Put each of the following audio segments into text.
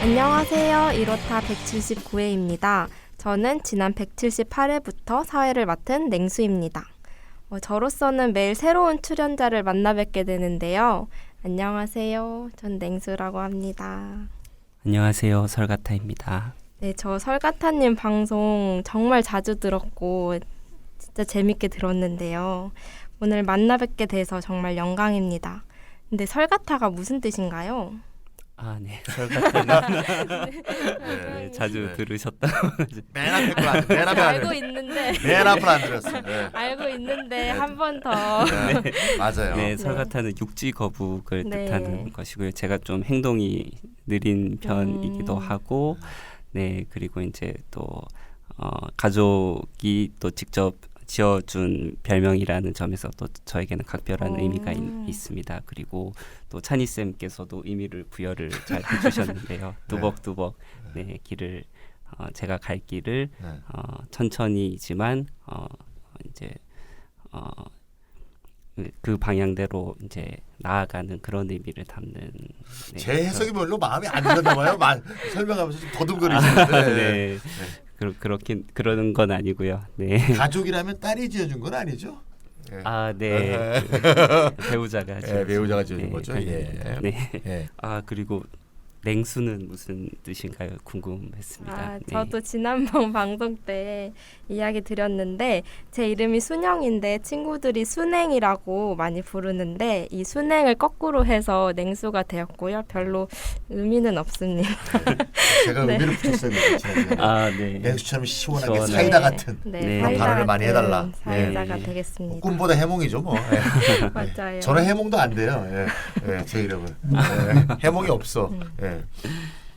안녕하세요. 1호타 179회입니다. 저는 지난 178회부터 사회를 맡은 냉수입니다. 저로서는 매일 새로운 출연자를 만나 뵙게 되는데요. 안녕하세요. 전 냉수라고 합니다. 안녕하세요. 설가타입니다. 네, 저 설가타님 방송 정말 자주 들었고 진짜 재밌게 들었는데요. 오늘 만나 뵙게 돼서 정말 영광입니다. 근데 설가타가 무슨 뜻인가요? 아, 네. 설가타는 네, 자주 들으셨다고. 맨 앞에 거 안, 맨 앞에 안 알고 있는데 맨 앞을 안 들었어요. 네. 알고 있는데 한 번 더. 네. 맞아요. 네, 설가타는 육지 거북을 네. 뜻하는 것이고요. 제가 좀 행동이 느린 편이기도 하고, 네, 그리고 이제 또 가족이 또 직접 지어준 별명이라는 점에서 또 저에게는 각별한 의미가 있습니다. 그리고 또 찬희 쌤께서도 의미를 부여를 잘 해주셨는데요. 뚜벅뚜벅 네, 길을 제가 갈 길을 네. 천천히지만 이제 그 방향대로 이제 나아가는 그런 의미를 담는. 네, 제 해석이 별로 마음에 안 들었나 봐요. 설명하면서 좀 더듬거리시는데. 네. 그렇긴 그러는 건 아니고요. 네. 가족이라면 딸이 지어준 건 아니죠? 네. 아, 네. 배우자가 네, 배우자가 지어준 거죠. 예. 네. 예. 아, 그리고 냉수는 무슨 뜻인가요? 궁금했습니다. 저도 지난번 방송 때 이야기 드렸는데 제 이름이 순영인데 친구들이 순행이라고 많이 부르는데 이 순행을 거꾸로 해서 냉수가 되었고요. 별로 의미는 없습니다. 제가 네. 의미를 붙였어요. 아, 네. 냉수처럼 시원하게 시원하게. 사이다 같은 네. 사이다 발언을 많이 같은 해달라. 사이다가 네. 되겠습니다. 꿈보다 해몽이죠, 뭐. 예. 맞아요. 저는 해몽도 안 돼요. 예. 예, 제 이름은 해몽이 없어. 예.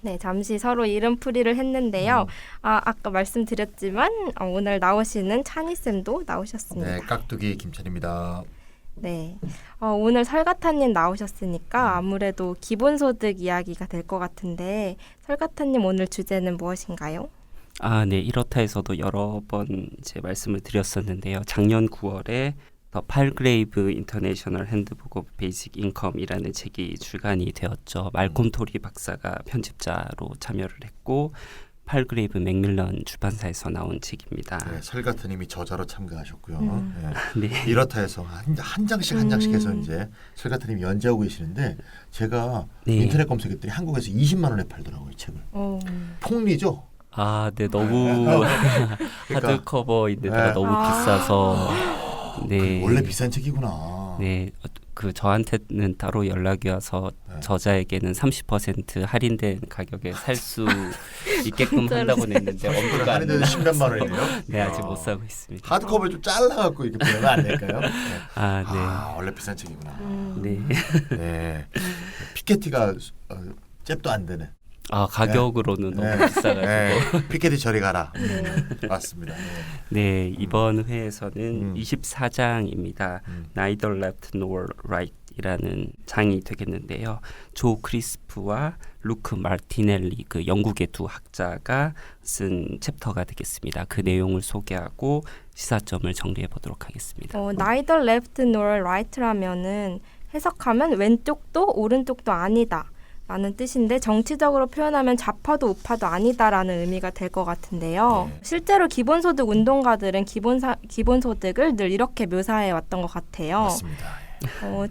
네, 잠시 서로 이름풀이를 했는데요. 아까 말씀드렸지만 오늘 나오시는 찬희쌤도 나오셨습니다. 네, 깍두기 김찬입니다. 네, 오늘 설가타님 나오셨으니까 아무래도 기본소득 이야기가 될 것 같은데 설가타님 오늘 주제는 무엇인가요? 아, 네. 1호타에서도 여러 번 제 말씀을 드렸었는데요. 작년 9월에 더 팔그레이브 인터내셔널 핸드북 오브 베이직 인컴이라는 책이 출간이 되었죠. 말콤 토리 박사가 편집자로 참여를 했고 팔그레이브 맥밀런 출판사에서 나온 책입니다. 네, 설가타님이 저자로 참가하셨고요. 네. 네. 이렇다해서 한 장씩 해서 이제 설가타님이 연재하고 계시는데 제가 네. 인터넷 검색했더니 한국에서 20만 원에 팔더라고요, 이 책을. 폭리죠. 아, 네. 너무 하드커버인데다가 네. 너무 비싸서 네. 원래 비싼 책이구나. 네. 그 저한테는 따로 연락이 와서 저자에게는 30% 할인된 가격에 살 수 있게끔 한다고 냈는데 엄두가 안 할인된 나. 10몇만 원이네요. 네, 아직 못 사고 있습니다. 하드커버 좀 잘라갖고 이렇게 보내면 안 될까요? 네. 아, 네. 원래 비싼 책이구나. 네. 네. 피케티가 잽도 안 되는. 아, 가격으로는 너무 비싸가지고. 네. 피케티 저리 가라. 네. 맞습니다. 네, 이번 회에서는 24장입니다. Neither left nor right 이라는 장이 되겠는데요. 조 크리스프와 루크 마르티넬리 그 영국의 두 학자가 쓴 챕터가 되겠습니다. 그 내용을 소개하고 시사점을 정리해 보도록 하겠습니다. Neither left nor right라면은 해석하면 왼쪽도 오른쪽도 아니다 라는 뜻인데 정치적으로 표현하면 좌파도 우파도 아니다라는 의미가 될 것 같은데요. 실제로 기본소득 운동가들은 기본소득을 늘 이렇게 묘사해 왔던 것 같아요. 맞습니다.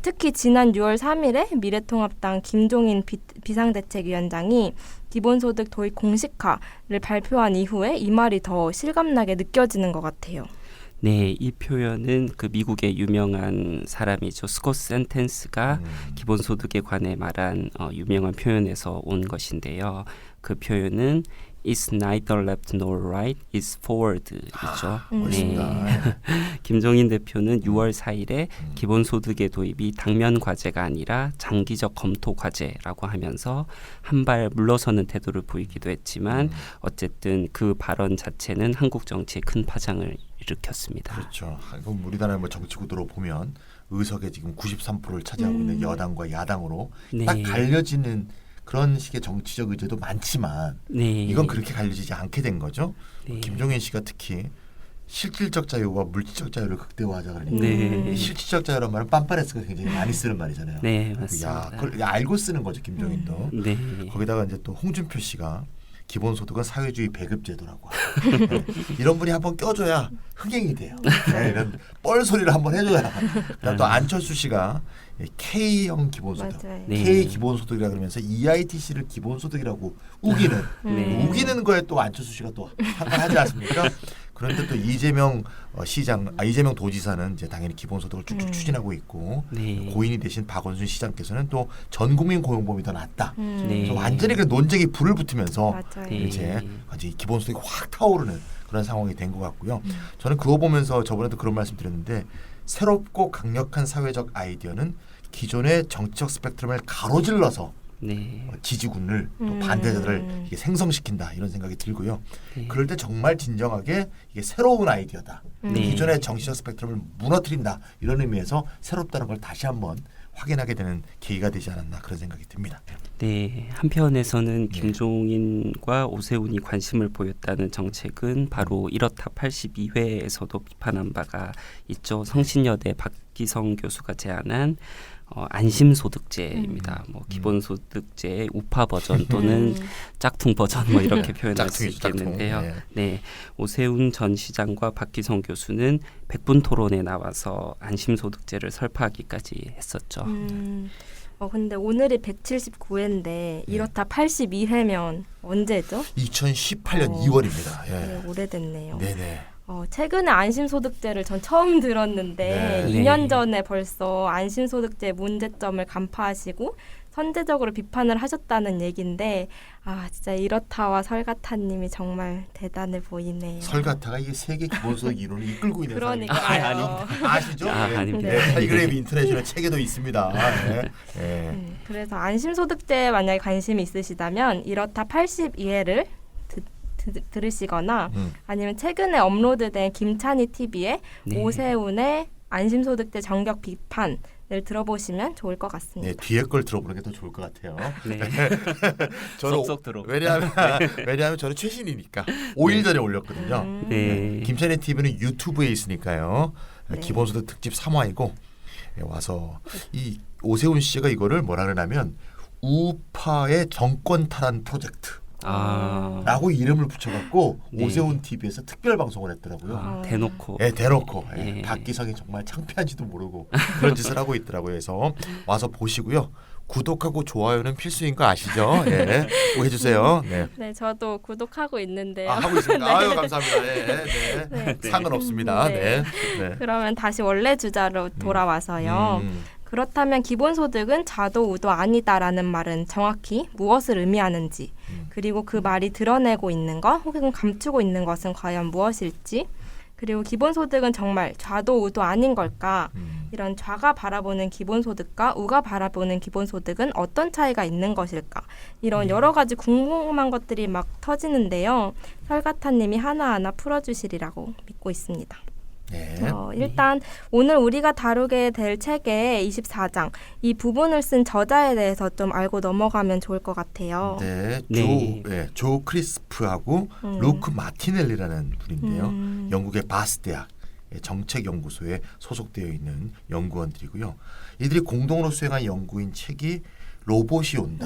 특히 지난 6월 3일에 미래통합당 김종인 비상대책위원장이 기본소득 도입 공식화를 발표한 이후에 이 말이 더 실감나게 느껴지는 것 같아요. 네, 이 표현은 그 미국의 유명한 사람이죠. 스콧 센텐스가 기본소득에 관해 말한 유명한 표현에서 온 것인데요. 그 표현은 It's neither left nor right, it's forward이죠. 멋있다. 김종인 대표는 6월 4일에 기본소득의 도입이 당면 과제가 아니라 장기적 검토 과제라고 하면서 한 발 물러서는 태도를 보이기도 했지만 어쨌든 그 발언 자체는 한국 정치에 큰 파장을 일으켰습니다. 그렇죠. 그럼 우리나라 뭐 정치 구도로 보면 의석의 지금 93%를 차지하고 있는 여당과 야당으로 네. 딱 갈려지는 그런 식의 정치적 의제도 많지만 네. 이건 그렇게 갈려지지 않게 된 거죠. 네. 김종인 씨가 특히 실질적 자유와 물질적 자유를 극대화하자 그러니까 네. 실질적 자유란 말은 빰빠레스가 굉장히 많이 쓰는 말이잖아요. 네, 야, 맞습니다. 그걸 알고 쓰는 거죠, 김종인도. 네. 거기다가 이제 또 홍준표 씨가 기본소득은 사회주의 배급제도라고 네. 이런 분이 한번 껴줘야 흥행이 돼요. 네, 이런 뻘소리를 한번 해줘야. 그다음 또 안철수 씨가 K형 기본소득, 맞아요. 네. K 기본소득이라 그러면서 EITC를 기본소득이라고 우기는 네. 우기는 거에 또 안철수 씨가 또 한가하지 않습니까? 그런데 또 이재명 이재명 도지사는 이제 당연히 기본소득을 쭉쭉 추진하고 있고 네. 고인이 되신 박원순 시장께서는 또 전국민 고용보험이 더 낫다. 네. 그래서 완전히 그 논쟁이 불을 붙으면서 맞아요. 네. 이제 완전히 기본소득이 확 타오르는 그런 상황이 된 것 같고요. 저는 그거 보면서 저번에도 그런 말씀 드렸는데 새롭고 강력한 사회적 아이디어는 기존의 정치적 스펙트럼을 가로질러서 네. 지지군을 또 반대자들을 이게 생성시킨다 이런 생각이 들고요. 네. 그럴 때 정말 진정하게 이게 새로운 아이디어다. 네. 기존의 정치적 스펙트럼을 무너뜨린다 이런 의미에서 새롭다는 걸 다시 한번 확인하게 되는 계기가 되지 않았나 그런 생각이 듭니다. 네, 한편에서는 네. 김종인과 오세훈이 관심을 보였다는 정책은 바로 이렇다 82회에서도 비판한 바가 있죠. 성신여대 박기성 교수가 제안한 안심소득제입니다. 뭐 기본소득제의 우파 버전 또는 짝퉁 버전 뭐 이렇게 표현할 수 짝퉁이죠, 있겠는데요. 짝퉁. 네, 오세훈 전 시장과 박기성 교수는 100분 토론에 나와서 안심소득제를 설파하기까지 했었죠. 근데 오늘이 179회인데 이렇다 82회면 언제죠? 2018년 2월입니다. 예. 네, 오래됐네요. 네네. 최근에 안심소득제를 전 처음 들었는데 네. 2년 전에 벌써 안심소득제 문제점을 간파하시고 선제적으로 비판을 하셨다는 얘기인데 진짜 이렇다와 설가타님이 정말 대단해 보이네요. 설가타가 이게 세계 기본소득 이론을 이끌고 있는 그러니까요. 아시죠? 아닙니다. 네, 타이그레이브 인터내셔널 책에도 있습니다. 네. 네. 그래서 안심소득제에 만약에 관심이 있으시다면 이렇다 82회를 들으시거나 아니면 최근에 업로드된 김찬희 TV의 네. 오세훈의 안심소득제 정격 비판을 들어보시면 좋을 것 같습니다. 네, 뒤에 걸 들어보는 게 더 좋을 것 같아요. 네. 저는 쏙쏙 들어. 왜냐하면 저는 최신이니까 5일 전에 올렸거든요. 네. 김찬희 TV는 유튜브에 있으니까요. 네. 기본소득 특집 3화이고 와서 이 오세훈 씨가 이거를 뭐라 그러냐면 우파의 정권 탈환 프로젝트. 라고 이름을 붙여갖고 네. 오세훈 TV에서 특별 방송을 했더라고요. 대놓고. 예, 대놓고 예. 박기성이 정말 창피한지도 모르고 그런 짓을 하고 있더라고요. 그래서 와서 보시고요. 구독하고 좋아요는 필수인 거 아시죠? 예, 꼭 해주세요. 네. 네, 저도 구독하고 있는데요. 하고 있습니다. 아유 감사합니다. 네, 네. 네. 상은 없습니다. 네. 네. 네. 그러면 다시 원래 주자로 돌아와서요. 그렇다면 기본소득은 자도 우도 아니다라는 말은 정확히 무엇을 의미하는지, 그리고 그 말이 드러내고 있는 것 혹은 감추고 있는 것은 과연 무엇일지, 그리고 기본소득은 정말 좌도 우도 아닌 걸까? 이런 좌가 바라보는 기본소득과 우가 바라보는 기본소득은 어떤 차이가 있는 것일까? 이런 여러 가지 궁금한 것들이 막 터지는데요. 설가타님이 하나하나 풀어주시리라고 믿고 있습니다. 네. 일단 오늘 우리가 다루게 될 책의 24장 이 부분을 쓴 저자에 대해서 좀 알고 넘어가면 좋을 것 같아요. 네, 네. 조 크리스프하고 루크 마티넬리라는 분인데요. 영국의 바스 대학 정책연구소에 소속되어 있는 연구원들이고요. 이들이 공동으로 수행한 연구인 책이 로봇이 온다.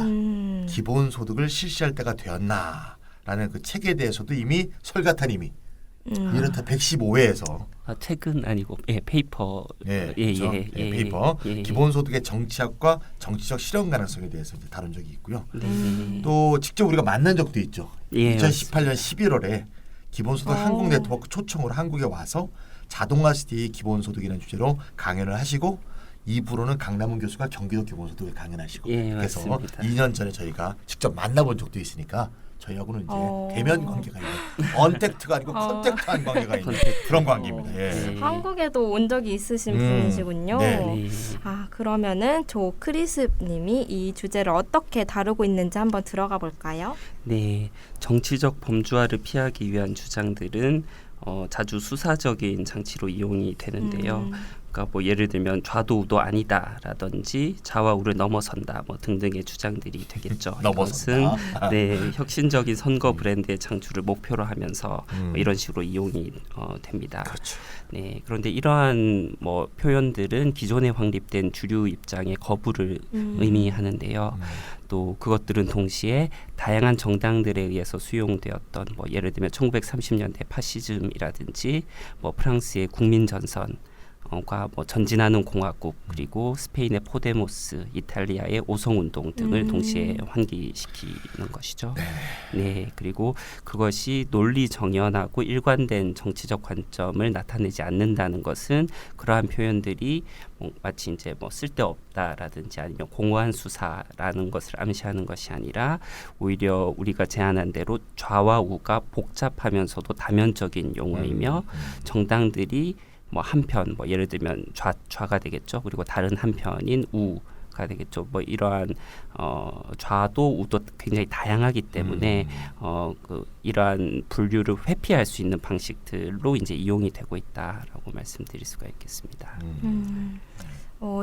기본소득을 실시할 때가 되었나라는 그 책에 대해서도 이미 설가타님이 이렇다 115회에서 책은 아니고 페이퍼. 그렇죠? 페이퍼 기본소득의 정치학과 정치적 실현 가능성에 대해서 이제 다룬 적이 있고요. 또 직접 우리가 만난 적도 있죠. 2018년 11월에 기본소득 한국 네트워크 초청으로 한국에 와서 자동화 시대의 기본소득이라는 주제로 강연을 하시고 2부로는 강남훈 교수가 경기도 기본소득을 강연하시고 그래서 맞습니다. 2년 전에 저희가 직접 만나본 적도 있으니까 저희하고는 이제 대면 관계가 있는 언택트가 아니고 컨택트한 관계가 있는 그런 관계입니다. 예. 한국에도 온 적이 있으신 분이시군요. 네. 그러면은 조 크리스님이 이 주제를 어떻게 다루고 있는지 한번 들어가 볼까요? 네, 정치적 범주화를 피하기 위한 주장들은 자주 수사적인 장치로 이용이 되는데요. 그러니까 뭐 예를 들면 좌도 우도 아니다라든지 좌와 우를 넘어선다 뭐 등등의 주장들이 되겠죠. 이것은 네, 혁신적인 선거 브랜드의 창출을 목표로 하면서 뭐 이런 식으로 이용이 됩니다. 그렇죠. 네, 그런데 이러한 뭐 표현들은 기존에 확립된 주류 입장의 거부를 의미하는데요. 또 그것들은 동시에 다양한 정당들에 의해서 수용되었던 뭐 예를 들면 1930년대 파시즘이라든지 뭐 프랑스의 국민전선 과 전진하는 공화국 그리고 스페인의 포데모스, 이탈리아의 오성운동 등을 동시에 환기시키는 것이죠. 네, 그리고 그것이 논리 정연하고 일관된 정치적 관점을 나타내지 않는다는 것은 그러한 표현들이 마치 이제 뭐 쓸데없다라든지 아니면 공허한 수사라는 것을 암시하는 것이 아니라 오히려 우리가 제안한 대로 좌와 우가 복잡하면서도 다면적인 용어이며 정당들이 뭐 한편 뭐 예를 들면 좌가 되겠죠. 그리고 다른 한편인 우가 되겠죠. 뭐 이러한 좌도 우도 굉장히 다양하기 때문에 이러한 분류를 회피할 수 있는 방식들로 이제 이용이 되고 있다라고 말씀드릴 수가 있겠습니다.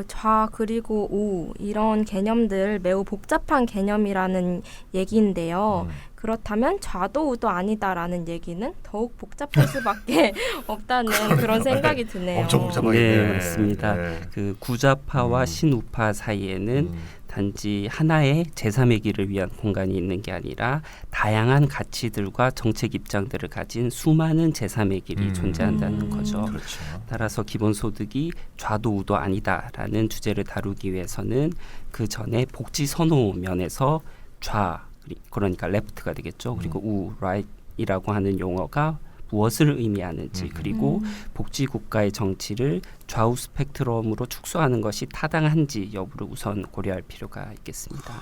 좌 그리고 우 이런 개념들 매우 복잡한 개념이라는 얘기인데요. 그렇다면 좌도 우도 아니다라는 얘기는 더욱 복잡할 수밖에 없다는 그런 생각이 드네요. 엄청 복잡하게. 네, 맞습니다. 그 구좌파와 신우파 사이에는 단지 하나의 제3의 길을 위한 공간이 있는 게 아니라 다양한 가치들과 정책 입장들을 가진 수많은 제3의 길이 존재한다는 거죠. 그렇죠. 따라서 기본소득이 좌도 우도 아니다라는 주제를 다루기 위해서는 그 전에 복지 선호 면에서 좌 그러니까 레프트가 되겠죠. 그리고 우 right이라고 하는 용어가 무엇을 의미하는지 그리고 복지국가의 정치를 좌우 스펙트럼으로 축소하는 것이 타당한지 여부를 우선 고려할 필요가 있겠습니다.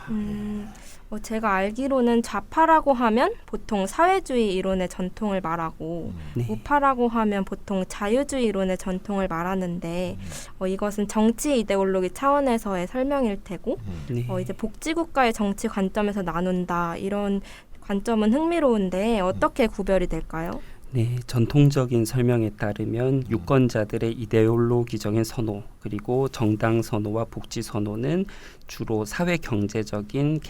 제가 알기로는 좌파라고 하면 보통 사회주의 이론의 전통을 말하고 네. 우파라고 하면 보통 자유주의 이론의 전통을 말하는데 이것은 정치 이데올로기 차원에서의 설명일 테고 네. 이제 복지국가의 정치 관점에서 나눈다 이런 관점은 흥미로운데 어떻게 구별이 될까요? 네, 전통적인 설명에 따르면 유권자들의 이데올로기적인 선호 그리고 정당 선호와 복지 선호는 주로 사회 경제적인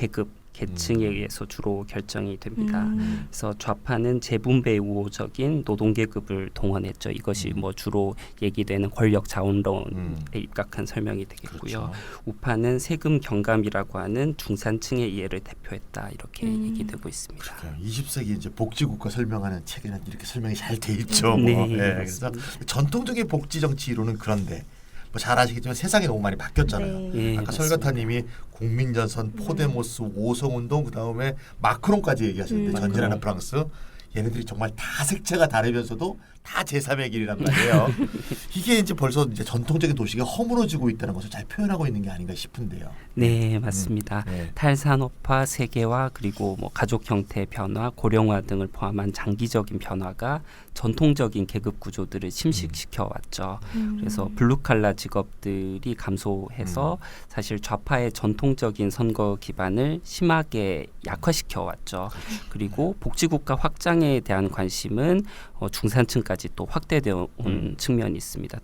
계층에 의해서 주로 결정이 됩니다. 그래서 좌파는 재분배 우호적인 노동계급을 동원했죠. 이것이 뭐 주로 얘기되는 권력 자원론에 입각한 설명이 되겠고요. 그렇죠. 우파는 세금 경감이라고 하는 중산층의 이해를 대표했다. 이렇게 얘기되고 있습니다. 그러니까 20세기 이제 복지국가 설명하는 책에는 이렇게 설명이 잘 돼 있죠. 네, 그래서 전통적인 복지 정치 이론은 그런데 뭐 잘 아시겠지만 세상이 너무 많이 바뀌었잖아요. 네, 아까 맞습니다. 설가타님이 국민전선, 포데모스, 오성운동 그다음에 마크롱까지 얘기하셨는데 전진하는 프랑스 얘네들이 정말 다 색채가 다르면서도 다 제3의 길이란 말이에요. 이게 이제 벌써 이제 전통적인 도시가 허물어지고 있다는 것을 잘 표현하고 있는 게 아닌가 싶은데요. 네, 맞습니다. 네. 탈산업화, 세계화, 그리고 뭐 가족 형태 변화, 고령화 등을 포함한 장기적인 변화가 전통적인 계급 구조들을 침식시켜 왔죠. 그래서 블루칼라 직업들이 감소해서 사실 좌파의 전통적인 선거 기반을 심하게 약화시켜 왔죠. 그리고 복지국가 확장에 대한 관심은 중산층까지 또 확대되어 온 측면이 있습니다.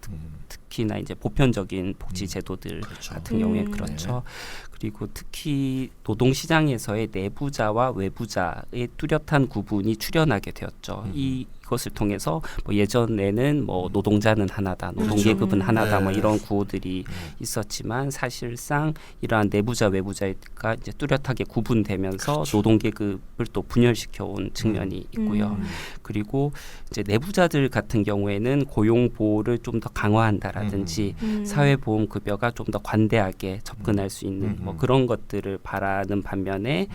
특히나 이제 보편적인 복지 제도들 그렇죠. 같은 경우에 그렇죠. 그리고 특히 노동시장에서의 내부자와 외부자의 뚜렷한 구분이 출현하게 되었죠. 이것을 통해서 뭐 예전에는 뭐 노동자는 하나다, 노동계급은 하나다, 뭐 이런 구호들이 있었지만 사실상 이러한 내부자 외부자가 이제 뚜렷하게 구분되면서 노동계급을 또 분열시켜 온 측면이 있고요. 그리고 이제 내부자들 같은 경우에는 고용 보호를 좀 더 강화한다라든지 사회보험급여가 좀 더 관대하게 접근할 수 있는 뭐 그런 것들을 바라는 반면에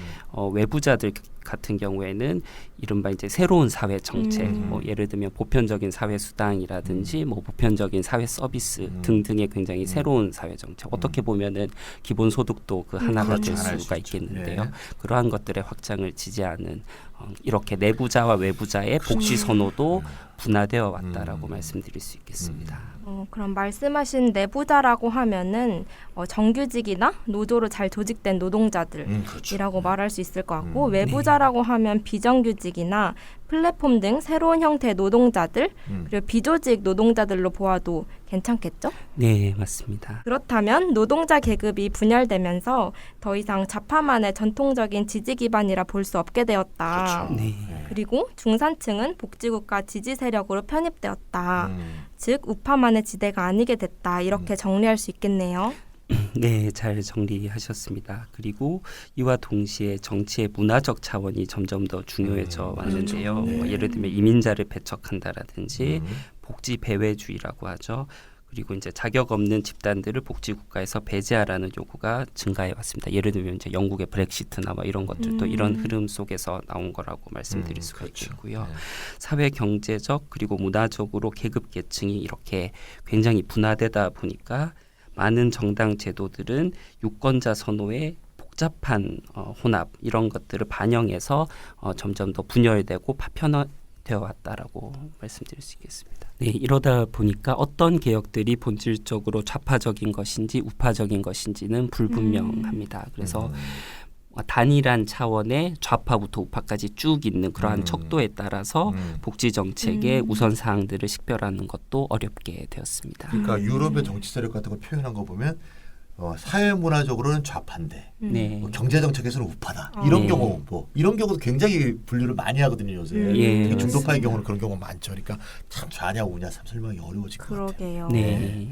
외부자들 같은 경우에는 이른바 이제 새로운 사회 정책, 뭐 예를 들면 보편적인 사회 수당이라든지 뭐 보편적인 사회 서비스 등등의 굉장히 새로운 사회 정책. 어떻게 보면은 기본 소득도 그 하나가 될 수가 있겠는데요. 그러한 것들의 확장을 지지하는 이렇게 내부자와 외부자의 복지 선호도 분화되어 왔다라고 말씀드릴 수 있겠습니다. 그럼 말씀하신 내부자라고 하면은 정규직이나 노조로 잘 조직된 노동자들이라고 그렇죠. 말할 수 있을 것 같고 외부자라고 하면 비정규직이나 플랫폼 등 새로운 형태의 노동자들 그리고 비조직 노동자들로 보아도 괜찮겠죠? 네, 맞습니다. 그렇다면 노동자 계급이 분열되면서 더 이상 좌파만의 전통적인 지지 기반이라 볼 수 없게 되었다. 그렇죠. 네. 그리고 중산층은 복지국가 지지 세력으로 편입되었다. 즉 우파만의 지대가 아니게 됐다. 이렇게 정리할 수 있겠네요. 네, 잘 정리하셨습니다. 그리고 이와 동시에 정치의 문화적 차원이 점점 더 중요해져 왔는데요. 그렇죠. 예를 들면 이민자를 배척한다라든지 복지 배회주의라고 하죠. 그리고 이제 자격 없는 집단들을 복지국가에서 배제하라는 요구가 증가해 왔습니다. 예를 들면 이제 영국의 브렉시트나 뭐 이런 것들도 이런 흐름 속에서 나온 거라고 말씀드릴 수가 그렇죠. 있겠고요. 네. 사회 경제적 그리고 문화적으로 계급 계층이 이렇게 굉장히 분화되다 보니까 많은 정당 제도들은 유권자 선호에 복잡한 혼합 이런 것들을 반영해서 점점 더 분열되고 파편화되어 왔다라고 말씀드릴 수 있겠습니다. 네, 이러다 보니까 어떤 개혁들이 본질적으로 좌파적인 것인지 우파적인 것인지는 불분명합니다. 그래서 단일한 차원의 좌파부터 우파까지 쭉 있는 그러한 척도에 따라서 복지 정책의 우선 사항들을 식별하는 것도 어렵게 되었습니다. 그러니까 유럽의 정치 세력 같은 걸 표현한 거 보면 사회 문화적으로는 좌파인데 네. 경제 정책에서는 우파다. 이런 네. 경우 이런 경우도 굉장히 분류를 많이 하거든요 요새. 예, 특히 중도파의 맞습니다. 경우는 그런 경우가 많죠. 그러니까 참 좌냐 우냐 참 설명이 어려워질 것 같아요. 그러게요. 네.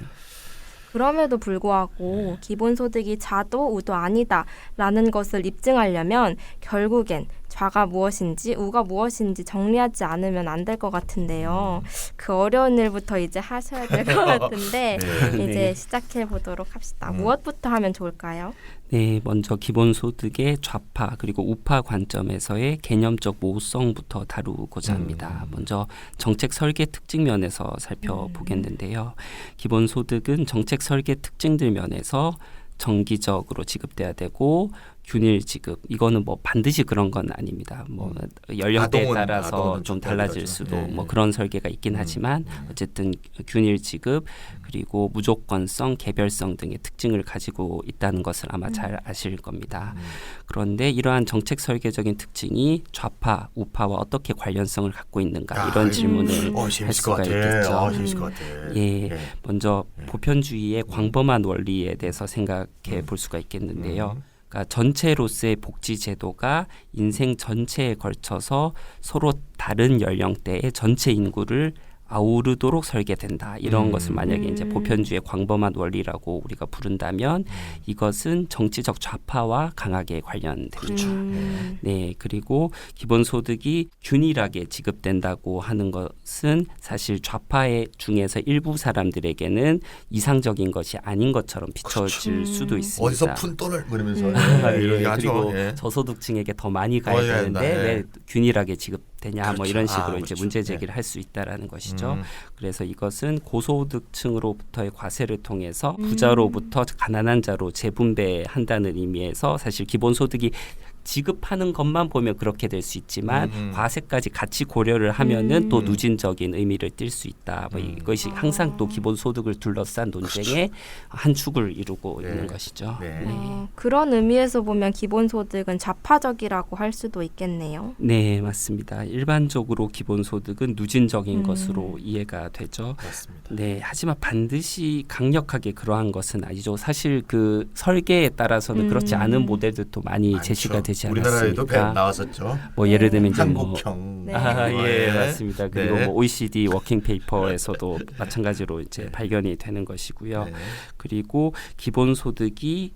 그럼에도 불구하고 기본소득이 좌도 우도 아니다라는 것을 입증하려면 결국엔 좌가 무엇인지 우가 무엇인지 정리하지 않으면 안 될 것 같은데요. 그 어려운 일부터 이제 하셔야 될 것 같은데 네. 이제 네. 시작해 보도록 합시다. 무엇부터 하면 좋을까요? 네, 먼저 기본소득의 좌파 그리고 우파 관점에서의 개념적 모성부터 다루고자 합니다. 먼저 정책 설계 특징 면에서 살펴보겠는데요. 기본소득은 정책 설계 특징들 면에서 정기적으로 지급돼야 되고 균일 지급 이거는 뭐 반드시 그런 건 아닙니다. 뭐 연령대에 따라서 아동은 좀 달라질 달라져. 수도 네. 뭐 그런 설계가 있긴 하지만 어쨌든 균일 지급 그리고 무조건성, 개별성 등의 특징을 가지고 있다는 것을 아마 잘 아실 겁니다. 그런데 이러한 정책 설계적인 특징이 좌파, 우파와 어떻게 관련성을 갖고 있는가 이런 질문을 할 재밌을 것 수가 같아. 있겠죠. 재밌을 것 같아. 예, 네. 먼저 보편주의의 광범한 원리에 대해서 생각해 볼 수가 있겠는데요. 그러니까 전체로서의 복지 제도가 인생 전체에 걸쳐서 서로 다른 연령대의 전체 인구를 아우르도록 설계된다. 이런 것을 만약에 이제 보편주의의 광범한 원리라고 우리가 부른다면 이것은 정치적 좌파와 강하게 관련됩니다. 네, 그리고 기본소득이 균일하게 지급된다고 하는 것은 사실 좌파의 중에서 일부 사람들에게는 이상적인 것이 아닌 것처럼 비춰질 수도 있습니다. 어디서 푼 돈을 이러면서 예, 하죠. 그리고 예. 저소득층에게 더 많이 가야 더 해야 되는데 된다. 예. 왜 균일하게 지급되냐 뭐 그렇죠. 이런 식으로 그렇죠. 이제 문제 제기를 할 수 있다라는 것이죠. 음. 그래서 이것은 고소득층으로부터의 과세를 통해서 부자로부터 가난한 자로 재분배한다는 의미에서 사실 기본소득이 지급하는 것만 보면 그렇게 될 수 있지만 과세까지 같이 고려를 하면은 또 누진적인 의미를 띌 수 있다. 뭐 이것이 항상 또 기본소득을 둘러싼 논쟁의 한 축을 이루고 네. 있는 것이죠. 네. 그런 의미에서 보면 기본소득은 좌파적이라고 할 수도 있겠네요. 네, 맞습니다. 일반적으로 기본소득은 누진적인 것으로 이해가 되죠. 맞습니다. 네, 하지만 반드시 강력하게 그러한 것은 아니죠. 사실 그 설계에 따라서는 그렇지 않은 모델들도 많이 제시가 되지 우리나라에도 배 않았습니까? 나왔었죠. 뭐 예를 들면 이제 뭐 한국형. 네. 예, 네. 맞습니다. 그리고 네. 뭐 OECD 워킹 페이퍼에서도 마찬가지로 이제 발견이 되는 것이고요. 네. 그리고 기본소득이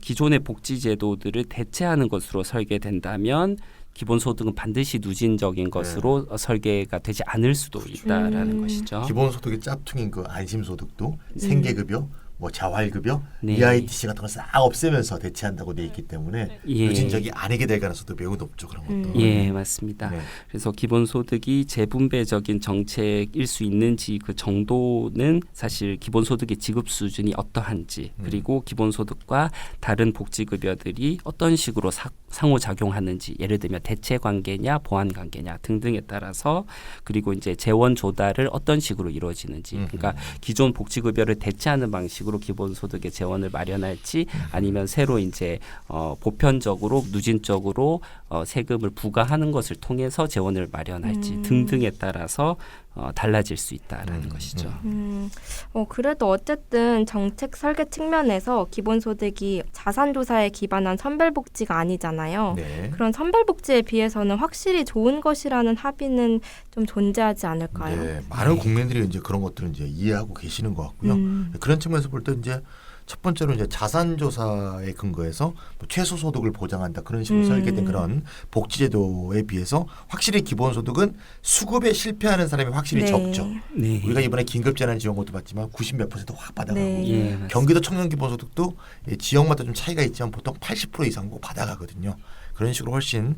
기존의 복지제도들을 대체하는 것으로 설계된다면 기본소득은 반드시 누진적인 것으로 설계가 되지 않을 수도 있다라는 것이죠. 기본소득의 짝퉁인 그 안심소득도 생계급여 뭐 재활급여, 네. EITC 같은 거 싹 없애면서 대체한다고 돼 있기 때문에 예. 누진적이 아니게 될 가능성도 매우 높죠. 그런 것도. 예, 맞습니다. 네. 그래서 기본소득이 재분배적인 정책일 수 있는지 그 정도는 사실 기본소득의 지급 수준이 어떠한지 그리고 기본소득과 다른 복지급여들이 어떤 식으로 상호작용하는지 예를 들면 대체관계냐 보완관계냐 등등에 따라서 그리고 이제 재원 조달을 어떤 식으로 이루어지는지 그러니까 기존 복지급여를 대체하는 방식으로 기본소득의 재원을 마련할지 아니면 새로 이제 보편적으로 누진적으로 세금을 부과하는 것을 통해서 재원을 마련할지 등등에 따라서 달라질 수 있다라는 것이죠. 그래도 어쨌든 정책 설계 측면에서 기본소득이 자산조사에 기반한 선별복지가 아니잖아요. 네. 그런 선별복지에 비해서는 확실히 좋은 것이라는 합의는 좀 존재하지 않을까요? 네, 많은 국민들이 이제 그런 것들을 이제 이해하고 계시는 것 같고요. 그런 측면에서 볼 때 이제 첫 번째로 이제 자산조사에 근거해서 뭐 최소소득을 보장한다 그런 식으로 설계된 그런 복지제도에 비해서 확실히 기본소득은 수급에 실패하는 사람이 확실히 네. 적죠. 네. 우리가 이번에 긴급재난지원금도 받지만 90몇 % 확 받아가고 네. 예, 맞습니다. 경기도 청년기본소득도 지역마다 좀 차이가 있지만 보통 80% 이상 꼭 받아가거든요. 그런 식으로 훨씬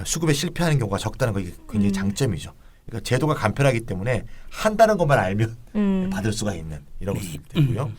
수급에 실패하는 경우가 적다는 게 굉장히 장점이죠. 그러니까 제도가 간편하기 때문에 한다는 것만 알면 받을 수가 있는 이런 것이 되고요.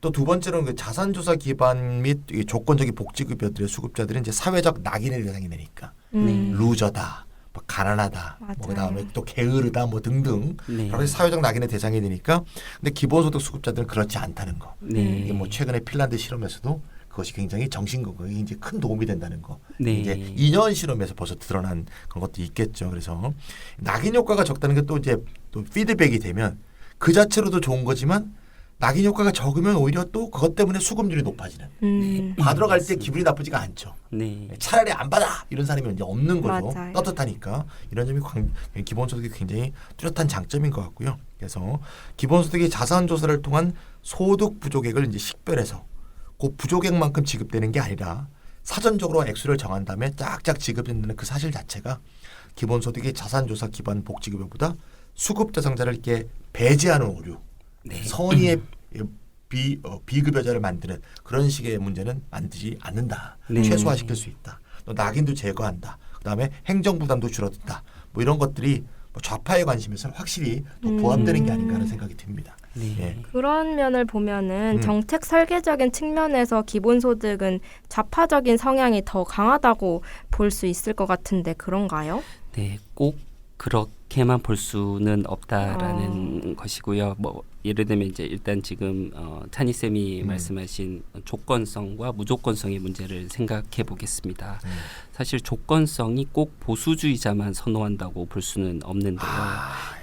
또 두 번째로는 그 자산조사 기반 및 조건적인 복지급여들의 수급자들은 이제 사회적 낙인의 대상이 되니까 루저다, 뭐 가난하다, 뭐 맞아요. 그다음에 또 게으르다, 뭐 등등 네. 여러 가지 사회적 낙인의 대상이 되니까 근데 기본소득 수급자들은 그렇지 않다는 거. 네. 이게 뭐 최근에 핀란드 실험에서도 그것이 굉장히 정신건강에 이제 큰 도움이 된다는 거. 네. 이제 2년 실험에서 벌써 드러난 그런 것도 있겠죠. 그래서 낙인 효과가 적다는 게 또 이제 또 피드백이 되면 그 자체로도 좋은 거지만 낙인 효과가 적으면 오히려 또 그것 때문에 수급률이 높아지는. 받으러 갈 때 기분이 나쁘지가 않죠. 네. 차라리 안 받아 이런 사람이 이제 없는 거죠. 맞아요. 떳떳하니까 이런 점이 기본소득이 굉장히 뚜렷한 장점인 것 같고요. 그래서 기본소득이 자산조사를 통한 소득 부족액을 이제 식별해서 그 부족액만큼 지급되는 게 아니라 사전적으로 액수를 정한 다음에 짝짝 지급된다는 그 사실 자체가 기본소득의 자산조사 기반 복지급여보다 수급 대상자를 이렇게 배제하는 오류, 선의의 비급여자를 만드는 그런 식의 문제는 만들지 않는다. 네. 최소화시킬 수 있다. 또 낙인도 제거한다. 그다음에 행정 부담도 줄어든다. 뭐 이런 것들이 뭐 좌파의 관심에서 확실히 또 부합되는 게 아닌가 하는 생각이 듭니다. 네. 예. 그런 면을 보면은 정책 설계적인 측면에서 기본소득은 좌파적인 성향이 더 강하다고 볼 수 있을 것 같은데 그런가요? 네, 꼭 그렇게만 볼 수는 없다라는 것이고요. 뭐 예를 들면 이제 일단 지금 찬희 쌤이 말씀하신 조건성과 무조건성의 문제를 생각해 보겠습니다. 사실 조건성이 꼭 보수주의자만 선호한다고 볼 수는 없는데요.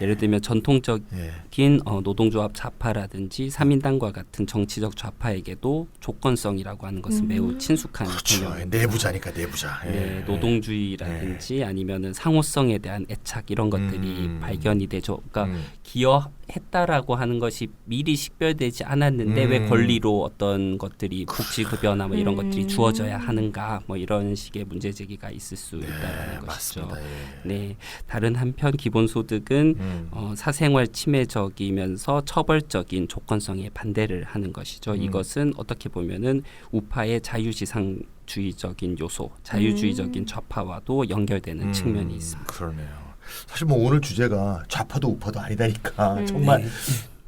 예를 들면 전통적인 노동조합 좌파라든지 3인당과 같은 정치적 좌파에게도 조건성이라고 하는 것은 매우 친숙한 그렇죠. 개념입니다. 내부자니까 내부자. 예. 네, 노동주의라든지 아니면은 상호성에 대한 애착 이런 것들이 발견이 되죠. 그러니까 기여했다라고 하는 것이 미리 식별되지 않았는데 왜 권리로 어떤 것들이 복지급여나 뭐 이런 것들이 주어져야 하는가 뭐 이런 식의 문제 제기가 있을 수 있다라는 것이죠. 맞습니다. 예. 네, 다른 한편 기본소득은 사생활 침해적이면서 처벌적인 조건성에 반대를 하는 것이죠. 이것은 어떻게 보면은 우파의 자유지상주의적인 요소, 자유주의적인 좌파와도 연결되는 측면이 있습니다. 그러네요. 사실 뭐 오늘 주제가 좌파도 우파도 아니다니까 정말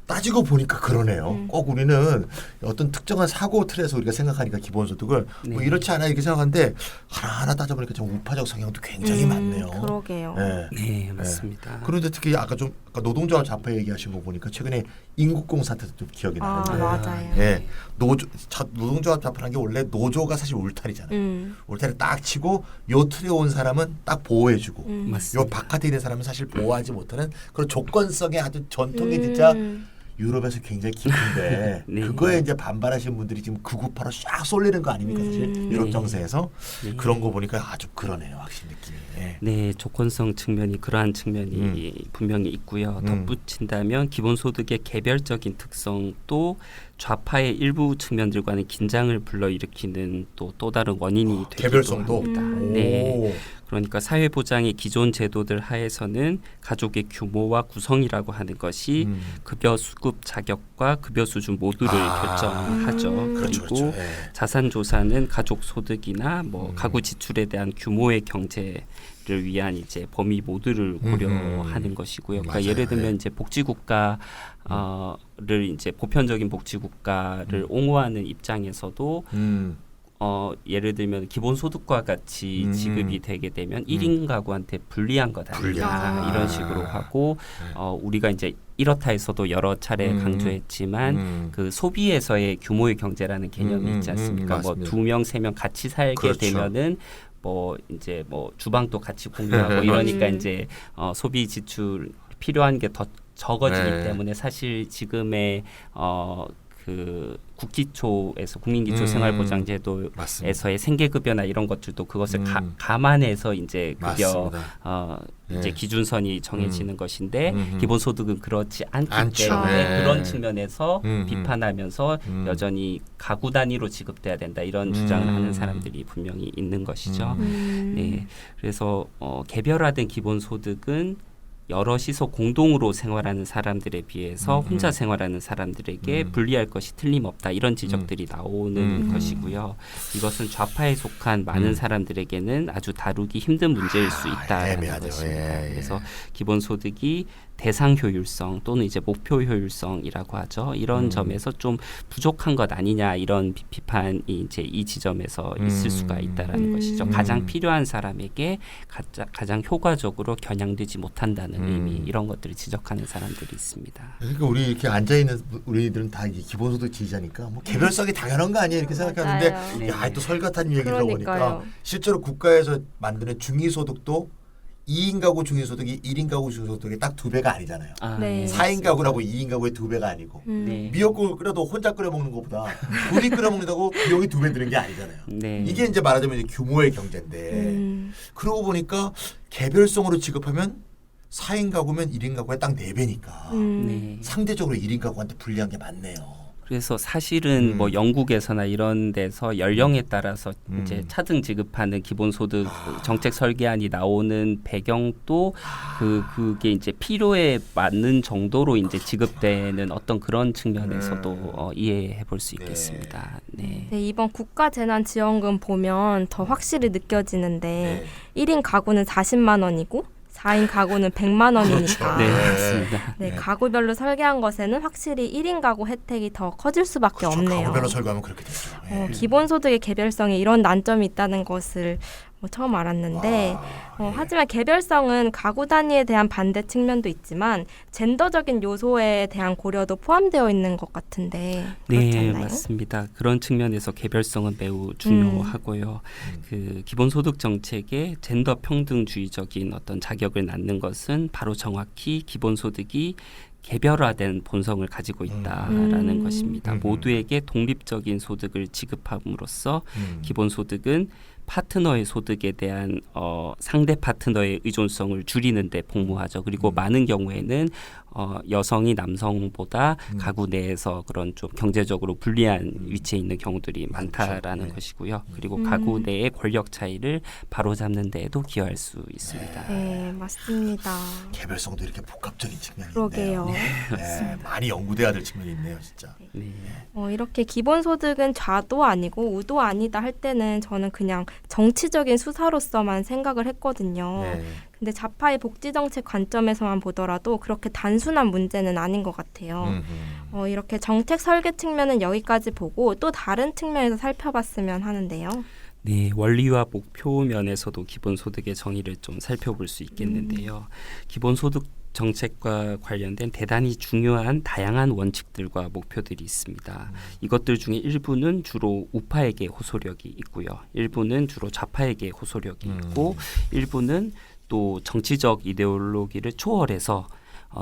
따지고 보니까 그러네요. 꼭 우리는 어떤 특정한 사고 틀에서 우리가 생각하니까 기본소득을 뭐 이렇지 않아 이렇게 생각하는데 하나하나 따져보니까 좀 우파적 성향도 굉장히 많네요. 그러게요. 네. 네, 맞습니다. 그런데 특히 아까 노동조합 좌파 얘기하신 거 보니까 최근에 인국공 사태도 좀 기억이 나는데, 맞아요. 예, 노동조합 좌파라는 게 원래 노조가 사실 울타리잖아요. 울타리 딱 치고 요 틀에 온 사람은 딱 보호해주고, 맞습니다. 요 바깥에 있는 사람은 사실 보호하지 못하는 그런 조건성의 아주 전통이 진짜 유럽에서 굉장히 깊은데 네. 그거에 이제 반발하시는 분들이 지금 극우파로 쫙 쏠리는 거 아닙니까 사실 유럽 정세에서 그런 거 보니까 아주 그러네요 확실히 느낌이. 예. 네, 조건성 측면이 그러한 측면이 분명히 있고요. 덧붙인다면 기본소득의 개별적인 특성도 좌파의 일부 측면들과는 긴장을 불러일으키는 또 다른 원인이 되기도 개별성도. 합니다. 네. 그러니까 사회보장의 기존 제도들 하에서는 가족의 규모와 구성이라고 하는 것이 급여 수급 자격과 급여 수준 모두를 결정하죠. 그렇죠, 그리고 그렇죠. 예. 자산 조사는 가족 소득이나 가구 지출에 대한 규모의 경제를 위한 이제 범위 모두를 고려하는 것이고요. 그러니까 맞아요. 예를 들면 예. 이제 복지국가를 이제 보편적인 복지국가를 옹호하는 입장에서도 예를 들면 기본소득과 같이 지급이 되게 되면 1인 가구한테 불리한 것 아니냐 이런 식으로 하고 우리가 이제 이렇다 해서도 여러 차례 강조했지만 그 소비에서의 규모의 경제라는 개념이 있지 않습니까? 뭐 맞습니다. 2명, 3명 같이 살게 그렇죠. 되면은 이제 주방도 같이 공유하고 이러니까 이제 소비 지출 필요한 게 더 적어지기 네. 때문에 사실 지금의 그 국기초에서 국민기초생활보장제도에서의 맞습니다. 생계급여나 이런 것들도 그것을 감안해서 이제 급여 맞습니다. 이제 네. 기준선이 정해지는 것인데 기본소득은 그렇지 않기 않죠. 때문에 네. 그런 측면에서 음. 비판하면서 여전히 가구 단위로 지급돼야 된다 이런 주장을 하는 사람들이 분명히 있는 것이죠. 네, 그래서 개별화된 기본소득은 여럿이서 공동으로 생활하는 사람들에 비해서 혼자 생활하는 사람들에게 불리할 것이 틀림없다 이런 지적들이 나오는 것이고요. 이것은 좌파에 속한 많은 사람들에게는 아주 다루기 힘든 문제일 수 있다는 애매하죠. 것입니다. 예, 예. 그래서 기본소득이 대상 효율성 또는 이제 목표 효율성이라고 하죠. 이런 점에서 좀 부족한 것 아니냐 이런 비판이 이제 이 지점에서 있을 수가 있다라는 것이죠. 가장 필요한 사람에게 가장 효과적으로 겨냥되지 못한다는 의미 이런 것들을 지적하는 사람들이 있습니다. 그러니까 우리 이렇게 앉아 있는 우리들은 다 이게 기본소득 지지자니까 뭐 개별성이 당연한 거 아니에요 이렇게 생각하는데 맞아요. 야, 또 설같은 얘기를 그러니까요. 들어보니까 실제로 국가에서 만드는 중위소득도 2인 가구 중위소득이 1인 가구 중위소득이 딱 2배가 아니잖아요. 네. 4인 가구라고 2인 가구의 2배가 아니고 네. 미역국을 끓여도 혼자 끓여 먹는 것보다 둘이 끓여 먹는다고 비용이 2배 드는 게 아니잖아요. 네. 이게 이제 말하자면 이제 규모의 경제인데 그러고 보니까 개별성으로 지급하면 4인 가구면 1인 가구에 딱 4배니까 네. 상대적으로 1인 가구한테 불리한 게 많네요. 그래서 사실은 뭐 영국에서나 이런 데서 연령에 따라서 이제 차등 지급하는 기본소득 정책 설계안이 나오는 배경도 그게 이제 필요에 맞는 정도로 이제 지급되는 어떤 그런 측면에서도 이해해 볼 수 있겠습니다. 네. 네, 이번 국가재난지원금 보면 더 확실히 느껴지는데 1인 가구는 40만 원이고 4인 가구는 100만 원이니까 네, 맞습니다. 네, 가구별로 설계한 것에는 확실히 1인 가구 혜택이 더 커질 수밖에 그렇죠. 없네요. 가구별로 설계하면 그렇게 되죠. 예. 기본소득의 개별성에 이런 난점이 있다는 것을 처음 알았는데 하지만 개별성은 가구 단위에 대한 반대 측면도 있지만 젠더적인 요소에 대한 고려도 포함되어 있는 것 같은데 그렇지 네, 않나요? 맞습니다. 그런 측면에서 개별성은 매우 중요하고요. 그 기본소득 정책에 젠더 평등주의적인 어떤 자격을 낳는 것은 바로 정확히 기본소득이 개별화된 본성을 가지고 있다라는 것입니다. 모두에게 독립적인 소득을 지급함으로써 기본소득은 파트너의 소득에 대한 상대 파트너의 의존성을 줄이는 데 복무하죠. 그리고 많은 경우에는 여성이 남성보다 가구 내에서 그런 좀 경제적으로 불리한 위치에 있는 경우들이 많다라는 것이고요. 그리고 가구 내의 권력 차이를 바로잡는 데에도 기여할 수 있습니다. 네, 맞습니다. 개별성도 이렇게 복합적인 측면이 그러게요. 있네요. 네, 많이 연구돼야 될 측면이 있네요, 진짜. 네. 이렇게 기본소득은 좌도 아니고 우도 아니다 할 때는 저는 그냥 정치적인 수사로서만 생각을 했거든요. 네. 근데 좌파의 복지정책 관점에서만 보더라도 그렇게 단순한 문제는 아닌 것 같아요. 이렇게 정책 설계 측면은 여기까지 보고 또 다른 측면에서 살펴봤으면 하는데요. 네, 원리와 목표 면에서도 기본소득의 정의를 좀 살펴볼 수 있겠는데요. 기본소득 정책과 관련된 대단히 중요한 다양한 원칙들과 목표들이 있습니다. 이것들 중에 일부는 주로 우파에게 호소력이 있고요. 일부는 주로 좌파에게 호소력이 있고 일부는 또 정치적 이데올로기를 초월해서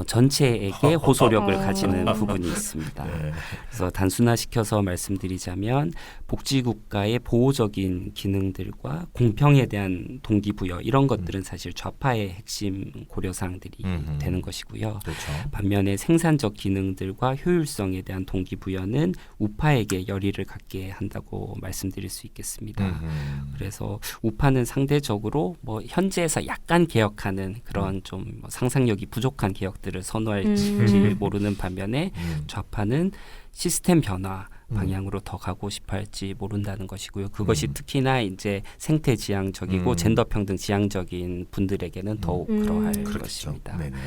전체에게 호소력을 가지는 부분이 있습니다. 네. 그래서 단순화시켜서 말씀드리자면 복지국가의 보호적인 기능들과 공평에 대한 동기부여 이런 것들은 사실 좌파의 핵심 고려사항들이 되는 것이고요. 그렇죠. 반면에 생산적 기능들과 효율성에 대한 동기부여는 우파에게 열의를 갖게 한다고 말씀드릴 수 있겠습니다. 그래서 우파는 상대적으로 뭐 현재에서 약간 개혁하는 그런 좀 뭐 상상력이 부족한 개혁들을 선호할지 모르는 반면에 좌파는 시스템 변화 방향으로 더 가고 싶어 할지 모른다는 것이고요. 그것이 특히나 이제 생태 지향적이고 젠더 평등 지향적인 분들에게는 더욱 그러할 그렇겠죠. 것입니다. 네네.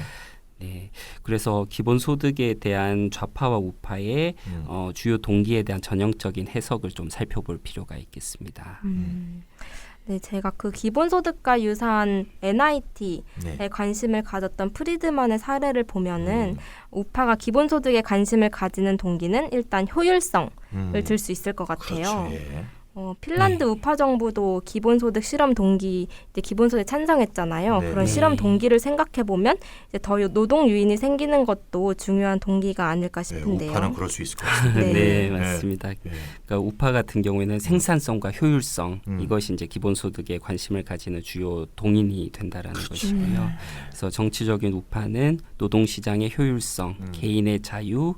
네, 그래서 기본소득에 대한 좌파와 우파의 주요 동기에 대한 전형적인 해석을 좀 살펴볼 필요가 있겠습니다. 네, 제가 그 기본소득과 유사한 NIT에 네. 관심을 가졌던 프리드먼의 사례를 보면은 우파가 기본소득에 관심을 가지는 동기는 일단 효율성을 들 수 있을 것 같아요. 그렇죠. 예. 핀란드 우파 정부도 기본소득 실험 동기 이제 기본소득 찬성했잖아요. 네. 그런 실험 동기를 생각해 보면 이제 더 노동 유인이 생기는 것도 중요한 동기가 아닐까 싶은데요. 우파는 그럴 수 있을 것 같습니다. 네. 네, 맞습니다. 네. 그러니까 우파 같은 경우에는 생산성과 효율성 이것이 이제 기본소득에 관심을 가지는 주요 동인이 된다라는 것이고요. 그래서 정치적인 우파는 노동시장의 효율성, 개인의 자유,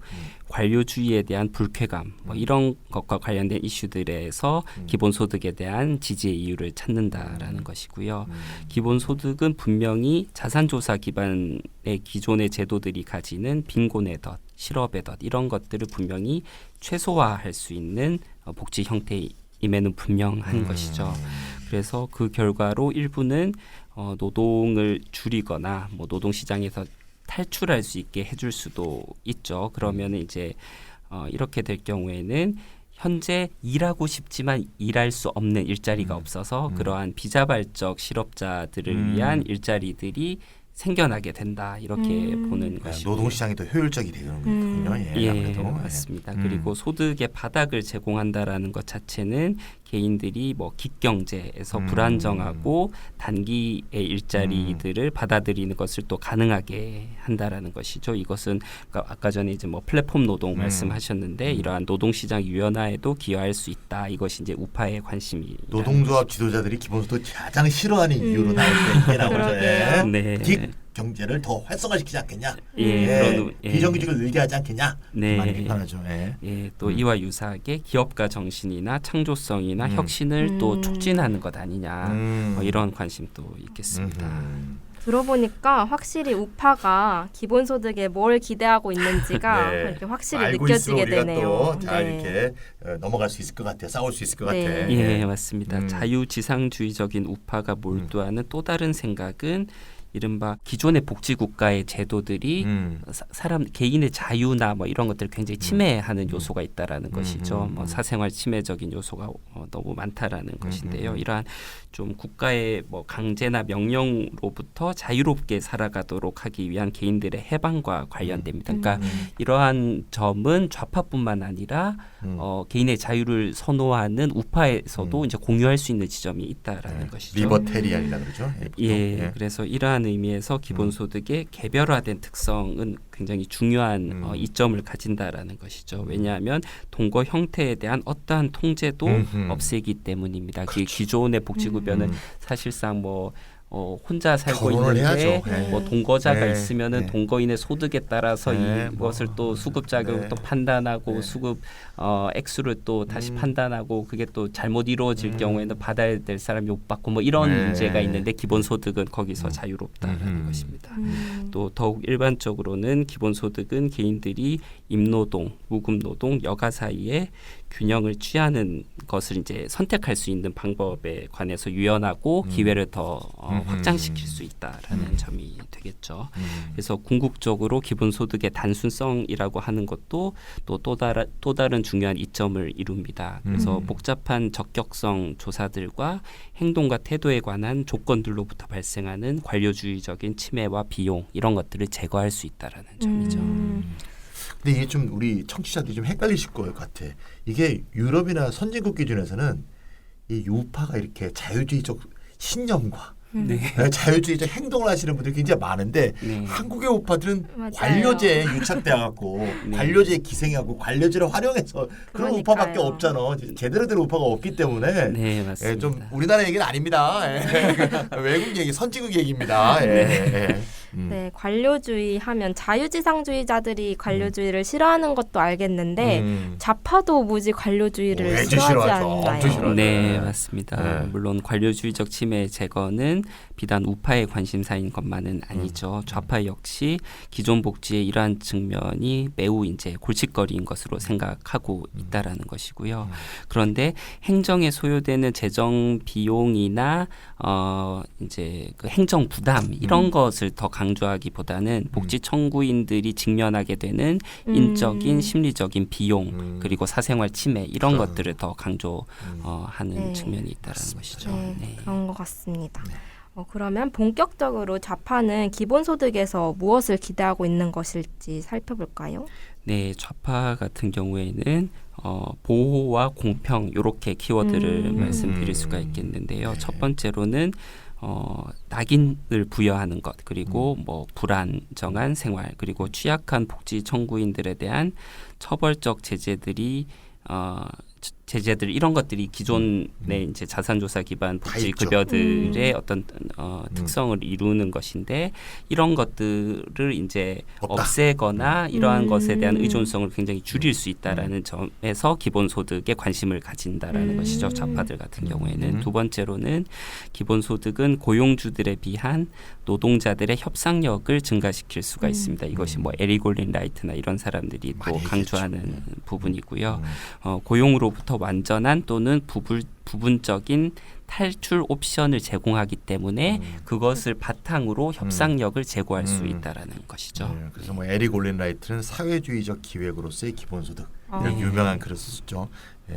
관료주의에 대한 불쾌감 뭐 이런 것과 관련된 이슈들에서 기본소득에 대한 지지의 이유를 찾는다라는 것이고요. 기본소득은 분명히 자산조사 기반의 기존의 제도들이 가지는 빈곤의 덫, 실업의 덫 이런 것들을 분명히 최소화할 수 있는 복지 형태임에는 분명한 것이죠. 그래서 그 결과로 일부는 노동을 줄이거나 뭐 노동시장에서 탈출할 수 있게 해줄 수도 있죠. 그러면 이제 이렇게 될 경우에는 현재 일하고 싶지만 일할 수 없는 일자리가 없어서 그러한 비자발적 실업자들을 위한 일자리들이 생겨나게 된다 이렇게 보는 것이고 노동시장이 더 효율적이 되는 거군요. 예, 아무래도. 맞습니다. 그리고 소득의 바닥을 제공한다라는 것 자체는 개인들이 뭐 기경제에서 불안정하고 단기의 일자리들을 받아들이는 것을 또 가능하게 한다라는 것이죠. 이것은 그러니까 아까 전에 이제 뭐 플랫폼 노동 말씀하셨는데 이러한 노동시장 유연화에도 기여할 수 있다. 이것이 이제 우파의 관심이 노동조합 지도자들이 기본소득 가장 싫어하는 이유로 나올 때 이게 나오죠. 예. 네. 경제를 더 활성화시키지 않겠냐? 그런, 비정규직을 늘게 하지 않겠냐? 네. 많이 비판하죠. 예, 또 이와 유사하게 기업가 정신이나 창조성이나 혁신을 또 촉진하는 것 아니냐 뭐 이런 관심도 있겠습니다. 들어보니까 확실히 우파가 기본소득에 뭘 기대하고 있는지가 네. 이렇게 확실히 알고 느껴지게 있어, 우리가 되네요. 또 잘 이렇게 넘어갈 수 있을 것 같아. 싸울 수 있을 것 네. 같아. 예, 맞습니다. 자유지상주의적인 우파가 몰두하는 또 다른 생각은 이른바 기존의 복지국가의 제도들이 사람 개인의 자유나 뭐 이런 것들을 굉장히 침해하는 요소가 있다라는 것이죠. 뭐 사생활 침해적인 요소가 너무 많다라는 것인데요. 이러한 좀 국가의 뭐 강제나 명령으로부터 자유롭게 살아가도록 하기 위한 개인들의 해방과 관련됩니다. 그러니까 이러한 점은 좌파뿐만 아니라 개인의 자유를 선호하는 우파에서도 이제 공유할 수 있는 지점이 있다라는 것이죠. 리버테리안이라 그러죠. 예, 그래서 이러한 의미에서 기본소득의 개별화된 특성은 굉장히 중요한 이점을 가진다라는 것이죠. 왜냐하면 동거 형태에 대한 어떠한 통제도 없애기 때문입니다. 그렇죠. 기존의 복지급여는 사실상 뭐 혼자 살고 결혼을 있는데 해야죠. 뭐 동거자가 네. 있으면은 네. 동거인의 소득에 따라서 네. 이것을 또 수급 자격을 네. 또 판단하고 네. 수급 액수를 또 다시 판단하고 그게 또 잘못 이루어질 경우에는 받아야 될 사람이 못 받고 뭐 이런 네. 문제가 있는데 기본소득은 거기서 자유롭다는 것입니다. 또 더욱 일반적으로는 기본소득은 개인들이 임노동, 무급노동, 여가 사이에 균형을 취하는 것을 이제 선택할 수 있는 방법에 관해서 유연하고 기회를 더 확장시킬 수 있다라는 점이 되겠죠. 그래서 궁극적으로 기본소득의 단순성이라고 하는 것도 또 다른 중요한 이점을 이룹니다. 그래서 복잡한 적격성 조사들과 행동과 태도에 관한 조건들로부터 발생하는 관료주의적인 침해와 비용 이런 것들을 제거할 수 있다라는 점이죠. 근데 이게 좀 우리 청취자들이 좀 헷갈리실 것 같아. 이게 유럽이나 선진국 기준에서는 이 우파가 이렇게 자유주의적 신념과 네. 자유주의적 행동을 하시는 분들이 굉장히 많은데 네. 한국의 오빠들은 맞아요. 관료제에 유착돼갖고 네. 관료제에 기생하고 관료제를 활용해서 그런 그러니까요. 오빠밖에 없잖아. 제대로 된 오빠가 없기 때문에 네, 맞습니다. 예, 좀 우리나라 얘기는 아닙니다. 외국 얘기, 선진국 얘기입니다. 예. 네, 관료주의 하면 자유지상주의자들이 관료주의를 싫어하는 것도 알겠는데 좌파도 무지 관료주의를 왜지 싫어하지 싫어하죠. 엄청 않나요? 싫어하죠. 네, 맞습니다. 네. 물론 관료주의적 침해 제거는 비단 우파의 관심사인 것만은 아니죠. 좌파 역시 기존 복지의 이러한 측면이 매우 이제 골칫거리인 것으로 생각하고 있다라는 것이고요. 그런데 행정에 소요되는 재정 비용이나 이제 그 행정 부담 이런 것을 더 강조하기보다는 복지 청구인들이 직면하게 되는 인적인 심리적인 비용 그리고 사생활 침해 이런 것들을 더 강조하는 네. 측면이 있다는 것이죠. 네, 네. 그런 것 같습니다. 그러면 본격적으로 좌파는 기본소득에서 무엇을 기대하고 있는 것일지 살펴볼까요? 네, 좌파 같은 경우에는 보호와 공평 이렇게 키워드를 말씀드릴 수가 있겠는데요. 네. 첫 번째로는 낙인을 부여하는 것 그리고 뭐 불안정한 생활 그리고 취약한 복지 청구인들에 대한 처벌적 제재들 이런 것들이 기존의 이제 자산조사 기반 복지 있죠. 급여들의 어떤 특성을 이루는 것인데 이런 것들을 이제 없다. 없애거나 이러한 것에 대한 의존성을 굉장히 줄일 수 있다라는 점에서 기본소득에 관심을 가진다라는 것이죠. 좌파들 같은 경우에는 두 번째로는 기본소득은 고용주들에 비한 노동자들의 협상력을 증가시킬 수가 있습니다. 이것이 뭐 에리 골린 라이트나 이런 사람들이 또 많이 강조하는 부분이고요. 고용으로부터 완전한 또는 부분적인 탈출 옵션을 제공하기 때문에 그것을 바탕으로 협상력을 제고할 수 있다라는 것이죠. 네, 그래서 뭐 에리 골린 라이트는 사회주의적 기획으로서의 기본소득 이런 네. 유명한 글을 썼죠.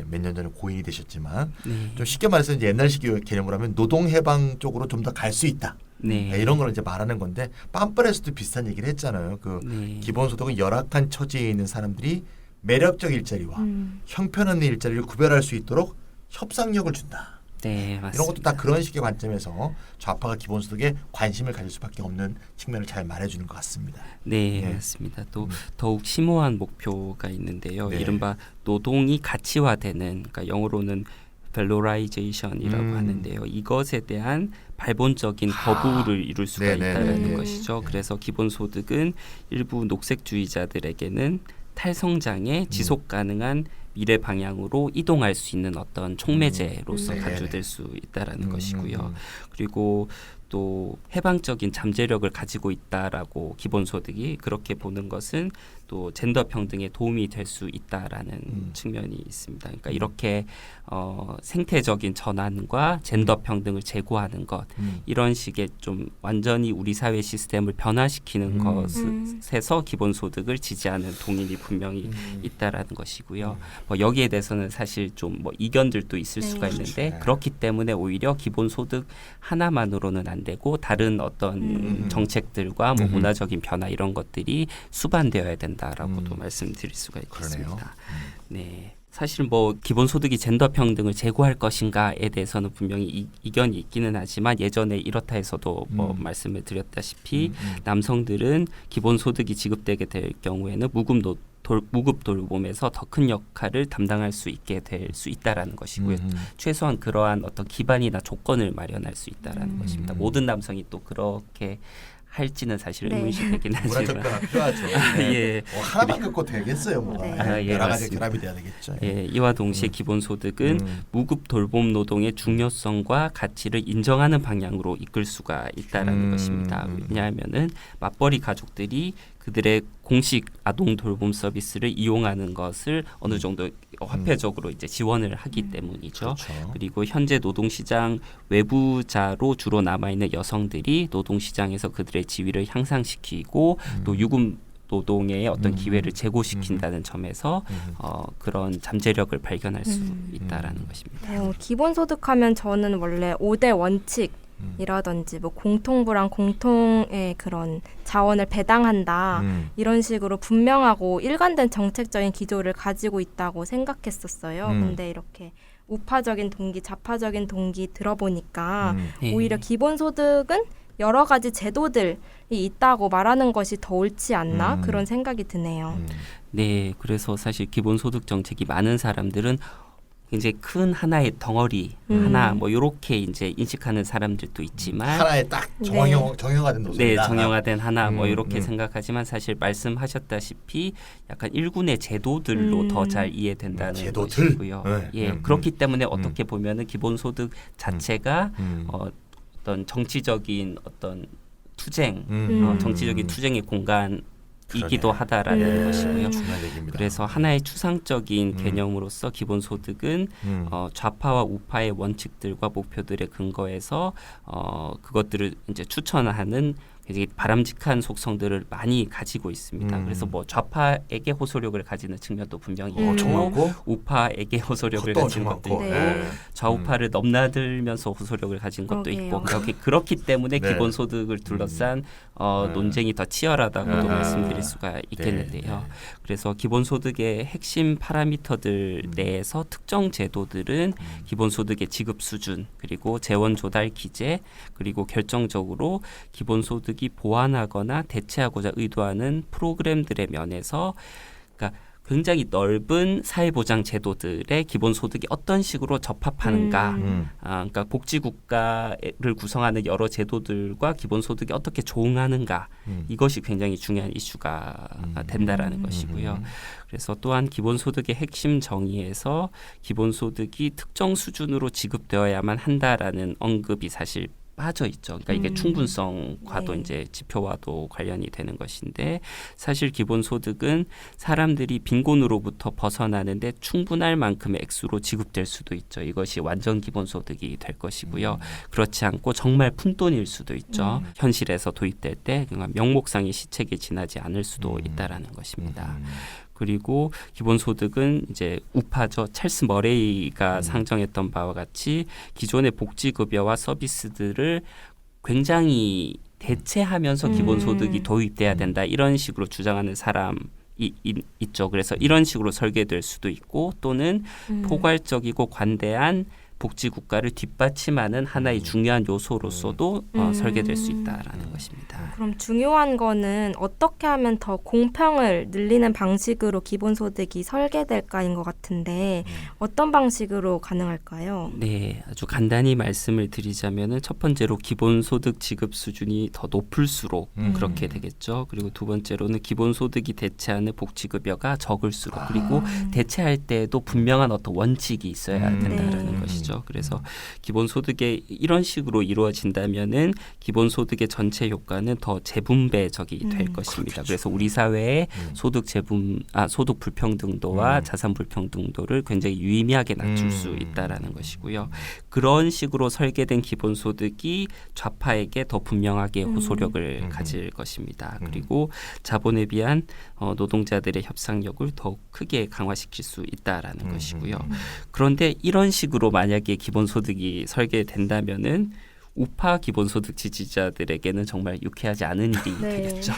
몇 년 전에 고인이 되셨지만 네. 좀 쉽게 말해서 이제 옛날식 개념으로 하면 노동 해방 쪽으로 좀 더 갈 수 있다. 네. 이런 걸 이제 말하는 건데 빰빠레스도 비슷한 얘기를 했잖아요. 그 네. 기본소득은 열악한 처지에 있는 사람들이 매력적 일자리와 형편없는 일자리를 구별할 수 있도록 협상력을 준다. 네, 맞습니다. 이런 것도 다 그런 식의 관점에서 좌파가 기본소득에 관심을 가질 수밖에 없는 측면을 잘 말해주는 것 같습니다. 네, 네. 맞습니다. 또 더욱 심오한 목표가 있는데요. 네. 이른바 노동이 가치화되는, 그러니까 영어로는 valorization이라고 하는데요. 이것에 대한 발본적인 거부를 이룰 수가 네네네. 있다는 것이죠. 그래서 기본소득은 일부 녹색주의자들에게는 탈성장의 지속 가능한 미래 방향으로 이동할 수 있는 어떤 촉매제로서 간주될 수 있다라는 것이고요. 그리고 또 해방적인 잠재력을 가지고 있다라고 기본소득이 그렇게 보는 것은 또 젠더 평등에 도움이 될 수 있다라는 측면이 있습니다. 그러니까 이렇게 생태적인 전환과 젠더 평등을 제고하는 것 이런 식의 좀 완전히 우리 사회 시스템을 변화시키는 것에서 기본소득을 지지하는 동인이 분명히 있다라는 것이고요. 뭐 여기에 대해서는 사실 좀 뭐 이견들도 있을 수가 있는데 그렇기 때문에 오히려 기본소득 하나만으로는 안 되고 다른 어떤 정책들과 뭐 문화적인 변화 이런 것들이 수반되어야 된다라고도 말씀드릴 수가 있겠습니다. 그러네요. 네. 사실 뭐 기본소득이 젠더 평등을 제고할 것인가에 대해서는 분명히 이견이 있기는 하지만 예전에 이렇다 해서도 뭐 말씀을 드렸다시피 남성들은 기본소득이 지급되게 될 경우에는 무급 돌봄에서 더 큰 역할을 담당할 수 있게 될 수 있다라는 것이고요. 최소한 그러한 어떤 기반이나 조건을 마련할 수 있다라는 것입니다. 모든 남성이 또 그렇게 할지는 사실 의문이 되긴 문화적 하지만 변화 필요하죠. 예. 뭐 하나만 갖고 되겠어요. 뭐. 예, 여러 가지 맞습니다. 결합이 돼야 되겠죠. 예, 이와 동시에 기본소득은 무급 돌봄 노동의 중요성과 가치를 인정하는 방향으로 이끌 수가 있다라는 것입니다. 왜냐하면은 맞벌이 가족들이 그들의 공식 아동 돌봄 서비스를 이용하는 것을 어느 정도 화폐적으로 이제 지원을 하기 때문이죠. 그렇죠. 그리고 현재 노동시장 외부자로 주로 남아있는 여성들이 노동시장에서 그들의 지위를 향상시키고 또 유급 노동의 어떤 기회를 제고시킨다는 점에서 그런 잠재력을 발견할 수 있다라는 것입니다. 네, 기본소득하면 저는 원래 5대 원칙이라든지 뭐 공통부랑 공통의 그런 자원을 배당한다 이런 식으로 분명하고 일관된 정책적인 기조를 가지고 있다고 생각했었어요. 근데 이렇게 우파적인 동기, 좌파적인 동기 들어보니까 네. 오히려 기본소득은 여러 가지 제도들이 있다고 말하는 것이 더 옳지 않나 그런 생각이 드네요. 네, 그래서 사실 기본소득 정책이 많은 사람들은 굉장히 큰 하나의 덩어리 하나 뭐 이렇게 이제 인식하는 사람들도 있지만 하나의 딱 정형화된 노선이다. 네, 정형화된 하나 뭐 이렇게 음. 생각하지만 사실 말씀하셨다시피 약간 일군의 제도들로 더 잘 이해된다는 제도들? 것이고요. 네. 예, 그렇기 때문에 어떻게 보면은 기본소득 자체가 어떤 정치적인 어떤 투쟁, 정치적인 투쟁의 공간이기도 하다라는 것이고요. 중요한 얘기입니다. 그래서 하나의 추상적인 개념으로서 기본소득은 좌파와 우파의 원칙들과 목표들에 근거해서 그것들을 이제 추천하는 굉장히 바람직한 속성들을 많이 가지고 있습니다. 그래서 뭐 좌파에게 호소력을 가지는 측면도 분명히 있고 우파에게 호소력을 가지는 것도 있고 좌우파를 넘나들면서 호소력을 가진 것도 있고 그렇기 때문에 기본소득을 둘러싼 논쟁이 더 치열하다고도 말씀드릴 수가 있겠는데요. 그래서 기본소득의 핵심 파라미터들 내에서 특정 제도들은 기본소득의 지급 수준 그리고 재원 조달 기제 그리고 결정적으로 기본소득이 보완하거나 대체하고자 의도하는 프로그램들의 면에서 그러니까 굉장히 넓은 사회보장 제도들의 기본소득이 어떤 식으로 접합하는가 그러니까 복지국가를 구성하는 여러 제도들과 기본소득이 어떻게 조응하는가 이것이 굉장히 중요한 이슈가 된다라는 것이고요. 그래서 또한 기본소득의 핵심 정의에서 기본소득이 특정 수준으로 지급되어야만 한다라는 언급이 사실 빠져 있죠. 그러니까 이게 충분성과도 이제 지표와도 관련이 되는 것인데 사실 기본소득은 사람들이 빈곤으로부터 벗어나는데 충분할 만큼의 액수로 지급될 수도 있죠. 이것이 완전 기본소득이 될 것이고요. 그렇지 않고 정말 푼돈일 수도 있죠. 현실에서 도입될 때 명목상의 시책에 지나지 않을 수도 있다라는 것입니다. 그리고 기본소득은 이제 우파죠. 찰스 머레이가 상정했던 바와 같이 기존의 복지급여와 서비스들을 굉장히 대체하면서 기본소득이 도입돼야 된다. 이런 식으로 주장하는 사람이 있죠. 그래서 이런 식으로 설계될 수도 있고 또는 포괄적이고 관대한 복지국가를 뒷받침하는 하나의 중요한 요소로서도 설계될 수 있다라는 것입니다. 그럼 중요한 거는 어떻게 하면 더 공평을 늘리는 방식으로 기본소득이 설계될까인 것 같은데 어떤 방식으로 가능할까요? 네, 아주 간단히 말씀을 드리자면은 첫 번째로 기본소득 지급 수준이 더 높을수록 그렇게 되겠죠. 그리고 두 번째로는 기본소득이 대체하는 복지급여가 적을수록 그리고 대체할 때에도 분명한 어떤 원칙이 있어야 된다라는 것이죠. 그래서 기본소득에 이런 식으로 이루어진다면은 기본소득의 전체 효과는 더 재분배적이 될 것입니다. 그래서 우리 사회의 소득 불평등도와 자산 불평등도를 굉장히 유의미하게 낮출 수 있다라는 것이고요. 그런 식으로 설계된 기본소득이 좌파에게 더 분명하게 호소력을 가질 것입니다. 그리고 자본에 비한 노동자들의 협상력을 더욱 크게 강화시킬 수 있다라는 것이고요. 그런데 이런 식으로 만약에 기본소득이 설계된다면은 우파 기본소득 지지자들에게는 정말 유쾌하지 않은 일이 되겠죠.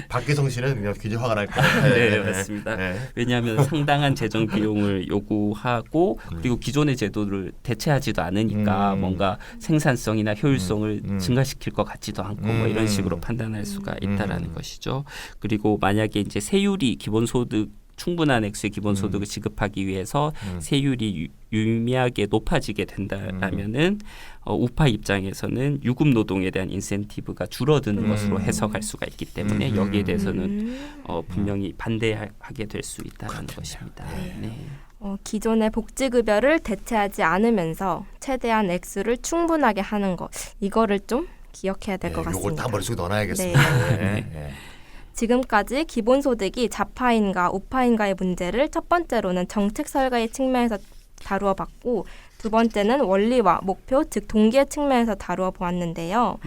박계성 씨는 그냥 굉장히 화가 날 거예요. 네, 맞습니다. 왜냐하면 상당한 재정 비용을 요구하고 그리고 기존의 제도를 대체하지도 않으니까 뭔가 생산성이나 효율성을 증가시킬 것 같지도 않고 뭐 이런 식으로 판단할 수가 있다라는 것이죠. 그리고 만약에 이제 세율이 기본소득 충분한 액수의 기본소득을 지급하기 위해서 세율이 유의미하게 높아지게 된다라면은 우파 입장에서는 유급 노동에 대한 인센티브가 줄어드는 것으로 해석할 수가 있기 때문에 여기에 대해서는 분명히 반대하게 될 수 있다는 것입니다. 네. 기존의 복지급여를 대체하지 않으면서 최대한 액수를 충분하게 하는 것 이거를 좀 기억해야 될 것 같습니다. 이걸 다 머릿속에 넣어놔야겠습니다. 지금까지 기본소득이 좌파인가 우파인가의 문제를 첫 번째로는 정책 설계의 측면에서 다루어 봤고 두 번째는 원리와 목표, 즉 동기의 측면에서 다루어 보았는데요.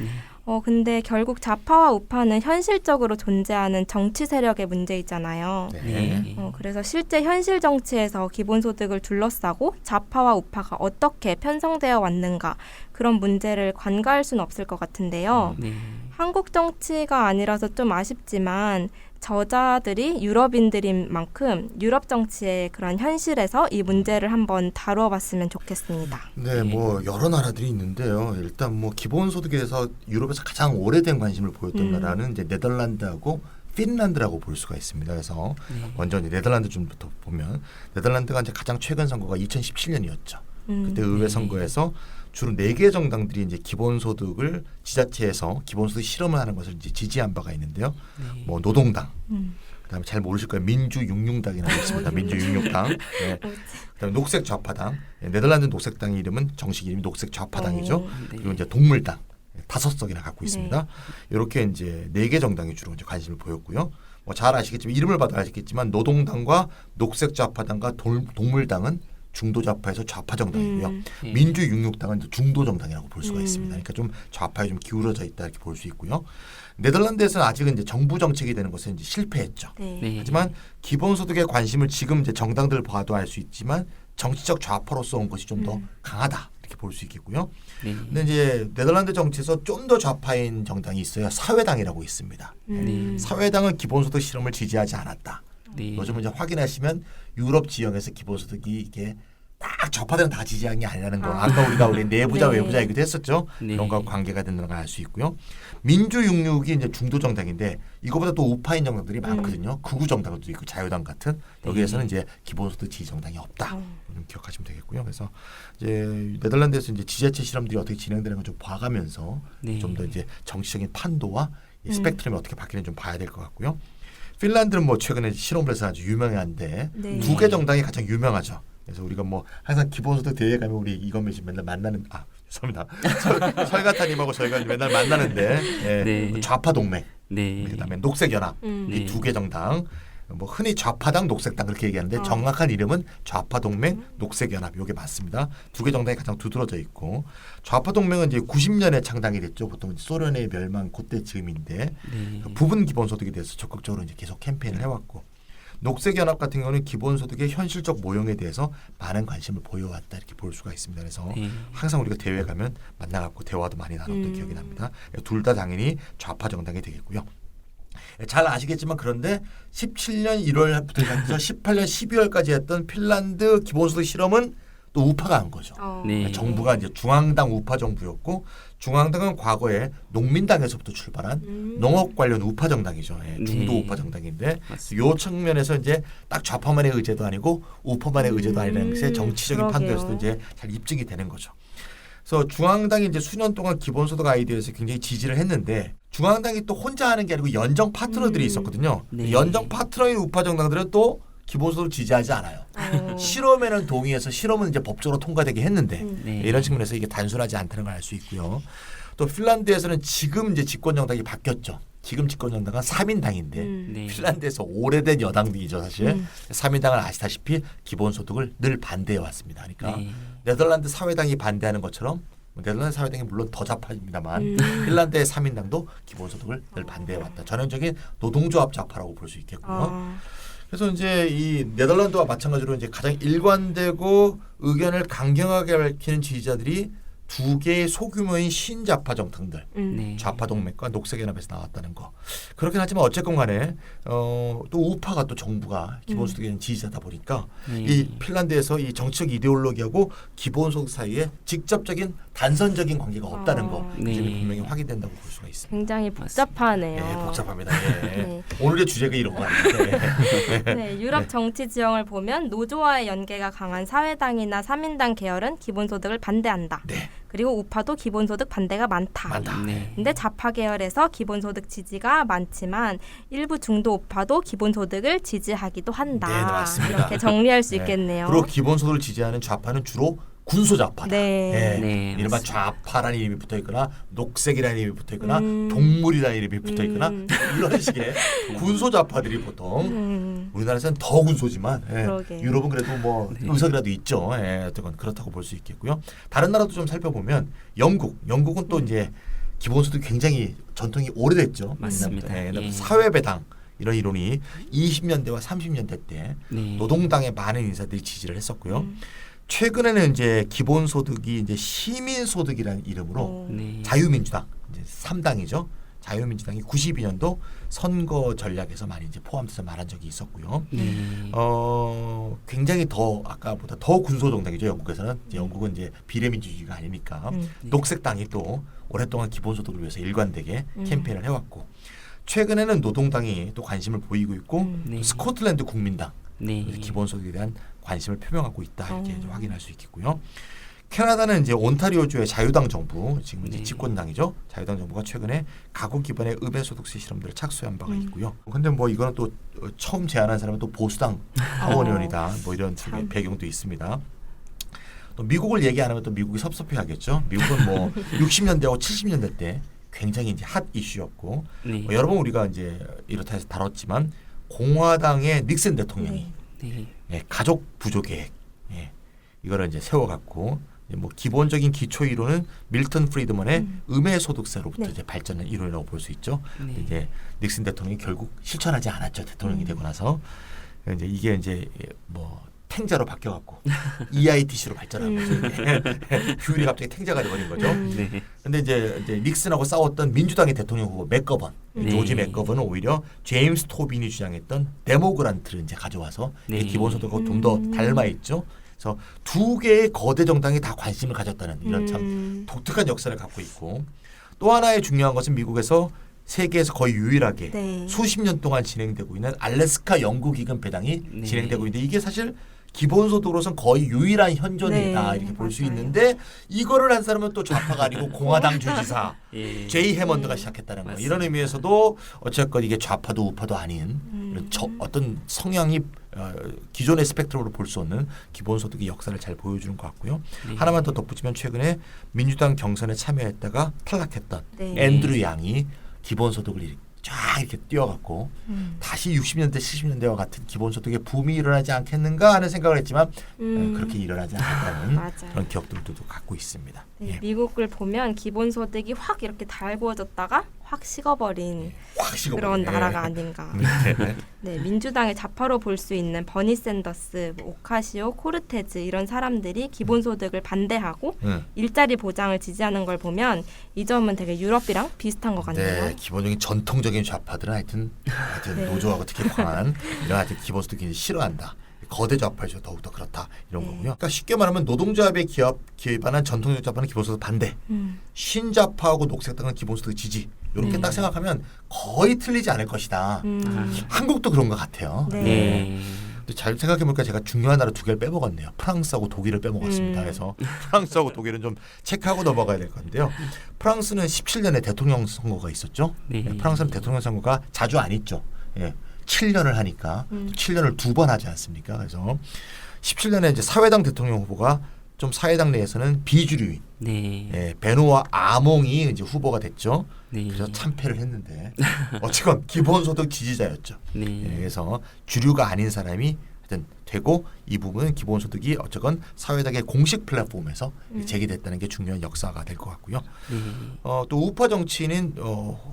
근데 결국 좌파와 우파는 현실적으로 존재하는 정치 세력의 문제이잖아요. 그래서 실제 현실 정치에서 기본소득을 둘러싸고 좌파와 우파가 어떻게 편성되어 왔는가 그런 문제를 관가할 수는 없을 것 같은데요. 한국 정치가 아니라서 좀 아쉽지만 저자들이 유럽인들인 만큼 유럽 정치의 그런 현실에서 이 문제를 한번 다뤄봤으면 좋겠습니다. 네, 뭐 여러 나라들이 있는데요. 일단 뭐 기본소득에 대해서 유럽에서 가장 오래된 관심을 보였던 나라는 이제 네덜란드하고 핀란드라고 볼 수가 있습니다. 그래서 먼저 이제 네덜란드 좀부터 보면 네덜란드가 이제 가장 최근 선거가 2017년이었죠. 그때 의회 선거에서 주로 4개 정당들이 이제 기본소득을 지자체에서 기본소득 실험을 하는 것을 이제 지지한 바가 있는데요. 뭐 노동당, 그다음에 잘 모르실 거예요. 민주육룡당이라고 있습니다. 민주육룡당. 네. 그다음에 녹색좌파당. 네덜란드 녹색당의 이름은 정식 이름이 녹색좌파당이죠. 그리고 이제 동물당 5석이나 갖고 있습니다. 이렇게 이제 4개 정당이 주로 이제 관심을 보였고요. 뭐 잘 아시겠지만 이름을 봐도 아시겠지만 노동당과 녹색좌파당과 동물당은 중도 좌파에서 좌파 정당이고요. 민주육룡당은 중도 정당이라고 볼 수가 있습니다. 그러니까 좀 좌파에 좀 기울어져 있다 이렇게 볼 수 있고요. 네덜란드에서는 아직은 이제 정부 정책이 되는 것은 이제 실패했죠. 하지만 기본소득에 관심을 지금 이제 정당들 봐도 알 수 있지만 정치적 좌파로서 온 것이 좀 더 강하다 이렇게 볼 수 있겠고요. 근데 이제 네덜란드 정치에서 좀 더 좌파인 정당이 있어요. 사회당이라고 있습니다. 사회당은 기본소득 실험을 지지하지 않았다. 요즘은 이제 확인하시면 유럽 지역에서 기본소득이 이게 딱 좌파들은 다 지지한 게 아니라는 거. 아까 우리 내부자 외부자 얘기도 했었죠. 이런 거 관계가 된다는 걸 알 수 있고요. 민주육육이 이제 중도 정당인데 이거보다 또 우파인 정당들이 많거든요. 극우 정당도 있고 자유당 같은 여기에서는 이제 기본소득 지지 정당이 없다. 좀 기억하시면 되겠고요. 그래서 이제 네덜란드에서 이제 지자체 실험들이 어떻게 진행되는 걸 좀 봐가면서 좀 더 이제 정치적인 판도와 이 스펙트럼이 어떻게 바뀌는지 좀 봐야 될 것 같고요. 핀란드는 뭐 최근에 실험을 해서 아주 유명한데 2개 정당이 가장 유명하죠. 그래서 우리가 뭐 항상 기본소득 대회에 가면 우리 이건미 씨 맨날 만나는 죄송합니다. 설가타님하고 저희가 맨날 만나는데 좌파 동맹, 그다음에 녹색연합 이 2개 정당. 뭐 흔히 좌파당, 녹색당 그렇게 얘기하는데 정확한 이름은 좌파동맹, 녹색연합 이게 맞습니다. 2개 정당이 가장 두드러져 있고 좌파동맹은 이제 90년에 창당이 됐죠. 보통 소련의 멸망 그때 즈음인데 부분 기본소득에 대해서 적극적으로 이제 계속 캠페인을 해왔고 녹색연합 같은 경우는 기본소득의 현실적 모형에 대해서 많은 관심을 보여왔다 이렇게 볼 수가 있습니다. 그래서 항상 우리가 대회 가면 만나갖고 대화도 많이 나눴던 기억이 납니다. 둘 다 당연히 좌파 정당이 되겠고요. 잘 아시겠지만 그런데 17년 1월부터 시작해서 18년 12월까지 했던 핀란드 기본소득 실험은 또 우파가 한 거죠. 정부가 이제 중앙당 우파 정부였고 중앙당은 과거에 농민당에서부터 출발한 농업 관련 우파 정당이죠. 중도 우파 정당인데 이 측면에서 이제 딱 좌파만의 의제도 아니고 우파만의 의제도 아니라는 것에 정치적인 판도에서도 이제 잘 입증이 되는 거죠. 그래서 중앙당이 이제 수년 동안 기본소득 아이디어에서 굉장히 지지를 했는데 중앙당이 또 혼자 하는 게 아니고 연정 파트너들이 있었거든요. 연정 파트너인 우파 정당들은 또 기본소득을 지지하지 않아요. 실험에는 동의해서 실험은 이제 법적으로 통과되게 했는데 이런 측면에서 이게 단순하지 않다는 걸 알 수 있고요. 또 핀란드에서는 지금 이제 집권 정당이 바뀌었죠. 지금 집권 정당은 3인당인데 핀란드에서 오래된 여당이죠 사실. 3인당은 아시다시피 기본소득을 늘 반대해 왔습니다. 그러니까 네덜란드 사회당이 반대하는 것처럼 네덜란드 사회당이 물론 더 좌파입니다만 핀란드의 3인당도 기본소득을 늘 반대해 왔다. 전형적인 노동조합 좌파라고 볼 수 있겠고요. 그래서 이제 이 네덜란드와 마찬가지로 이제 가장 일관되고 의견을 강경하게 밝히는 지지자들이 2개의 소규모인 신좌파 정당들, 좌파 동맹과 녹색연합에서 나왔다는 거. 그렇긴 하지만 어쨌건 간에 또 우파가 또 정부가 기본소득에 대한 지지자다 보니까 이 핀란드에서 이 정치적 이데올로기하고 기본소득 사이에 직접적인 단선적인 관계가 없다는 거 이제 분명히 확인된다고 볼 수가 있습니다. 굉장히 복잡하네요. 네, 복잡합니다. 네. 오늘의 주제가 이런 거 아닌데. 네, 유럽 정치 지형을 보면 노조와의 연계가 강한 사회당이나 3인당 계열은 기본소득을 반대한다. 그리고 우파도 기본소득 반대가 많다. 근데 좌파 계열에서 기본소득 지지가 많지만 일부 중도 우파도 기본소득을 지지하기도 한다. 네, 맞습니다. 이렇게 정리할 수 있겠네요. 그리고 기본소득을 지지하는 좌파는 주로 군소좌파다. 이른바 좌파라는 이름이 붙어있거나 녹색이라는 이름이 붙어있거나 동물이라는 이름이 붙어있거나 이런 식의 군소좌파들이 보통 우리나라에서는 더 군소지만 유럽은 그래도 뭐 의석이라도 있죠. 어쨌건 그렇다고 볼 수 있겠고요. 다른 나라도 좀 살펴보면 영국은 또 이제 기본소득이 굉장히 전통이 오래됐죠. 맞습니다. 사회배당 이런 이론이 20년대와 30년대 때 노동당의 많은 인사들이 지지를 했었고요. 최근에는 이제 기본소득이 이제 시민소득이라는 이름으로 자유민주당 이제 3당이죠. 자유민주당이 92년도 선거 전략에서 많이 이제 포함돼서 말한 적이 있었고요. 굉장히 더 아까보다 더 군소 정당이죠. 영국에서는 이제 영국은 이제 비례민주주의가 아니니까 녹색당이 또 오랫동안 기본소득을 위해서 일관되게 캠페인을 해왔고 최근에는 노동당이 또 관심을 보이고 있고 또 스코틀랜드 국민당 기본소득에 대한 관심을 표명하고 있다 이렇게 이제 확인할 수 있겠고요. 캐나다는 이제 온타리오주의 자유당 정부 지금 이제 집권당이죠. 자유당 정부가 최근에 가구 기반의 음해소득세 실험들을 착수한 바가 있고요. 근데 뭐 이거는 또 처음 제안한 사람은 또 보수당 하원의원이다. 뭐 이런 배경도 있습니다. 또 미국을 얘기 안 하면 또 미국이 섭섭해하겠죠. 미국은 뭐 60년대하고 70년대 때 굉장히 이제 핫 이슈였고 뭐 여러 번 우리가 이제 이렇다 해서 다뤘지만 공화당의 닉슨 대통령이 예, 가족 부조 계획 이거를 이제 세워갖고 뭐 기본적인 기초 이론은 밀턴 프리드먼의 음해소득세로부터 이제 발전한 이론이라고 볼 수 있죠. 이제 닉슨 대통령이 결국 실천하지 않았죠. 대통령이 되고 나서 이제 이게 이제 뭐 탱자로 바뀌어갖고 EITC로 발전한 거죠. 휴일이 갑자기 탱자가 돼버린 거죠. 근데 이제 닉슨하고 싸웠던 민주당의 대통령 후보 맥거번, 조지 맥거번은 오히려 제임스 토빈이 주장했던 데모그란트를 이제 가져와서 기본소득하고 좀 더 닮아 있죠. 그래서 두 개의 거대 정당이 다 관심을 가졌다는 이런 참 독특한 역사를 갖고 있고 또 하나의 중요한 것은 미국에서 세계에서 거의 유일하게 수십 년 동안 진행되고 있는 알래스카 연구기금 배당이 진행되고 있는데 이게 사실 기본소득으로서는 거의 유일한 현존이다 이렇게 볼 수 있는데 이거를 한 사람은 또 좌파가 아니고 공화당 주지사 제이 해먼드가 시작했다는 거 이런 의미에서도 어쨌건 이게 좌파도 우파도 아닌 이런 어떤 성향이 기존의 스펙트럼으로 볼 수 없는 기본소득의 역사를 잘 보여주는 것 같고요. 하나만 더 덧붙이면 최근에 민주당 경선에 참여했다가 탈락했던 앤드류 양이 기본소득을 쫙 이렇게 뛰어갔고 다시 60년대 70년대와 같은 기본소득의 붐이 일어나지 않겠는가 하는 생각을 했지만 그렇게 일어나지 않았다는 그런 기억들도 갖고 있습니다. 네, 미국을 보면 기본소득이 확 이렇게 달구어졌다가 확 식어버린 그런 나라가 아닌가. 네, 민주당의 좌파로 볼 수 있는 버니 샌더스, 뭐 오카시오, 코르테즈 이런 사람들이 기본소득을 반대하고 일자리 보장을 지지하는 걸 보면 이 점은 되게 유럽이랑 비슷한 것 같네요. 네, 기본적인 전통적인 좌파들은 하여튼 노조하고 특히 강한 이런 하여튼 기본소득을 싫어한다. 거대 좌파에서 더욱더 그렇다 이런 거고요. 그러니까 쉽게 말하면 노동조합의 기반한 전통적 좌파는 기본소득 반대, 신좌파하고 녹색당은 기본소득 지지 이렇게 딱 생각하면 거의 틀리지 않을 것이다. 한국도 그런 것 같아요. 근데 잘 생각해보니까 제가 중요한 나라 두 개를 빼먹었네요. 프랑스하고 독일을 빼먹었습니다. 그래서 프랑스하고 독일은 좀 체크하고 넘어가야 될 건데요. 프랑스는 17년에 대통령 선거가 있었죠. 프랑스는 대통령 선거가 자주 안 있죠. 7년을 하니까 7년을 두 번 하지 않습니까? 그래서 17년에 이제 사회당 대통령 후보가 좀 사회당 내에서는 비주류인 베누아 아몽이 이제 후보가 됐죠. 그래서 참패를 했는데 어쨌건 기본소득 지지자였죠. 그래서 주류가 아닌 사람이 하여튼 되고 이 부분은 기본소득이 어쨌건 사회당의 공식 플랫폼에서 제기됐다는 게 중요한 역사가 될 것 같고요. 또 우파 정치인인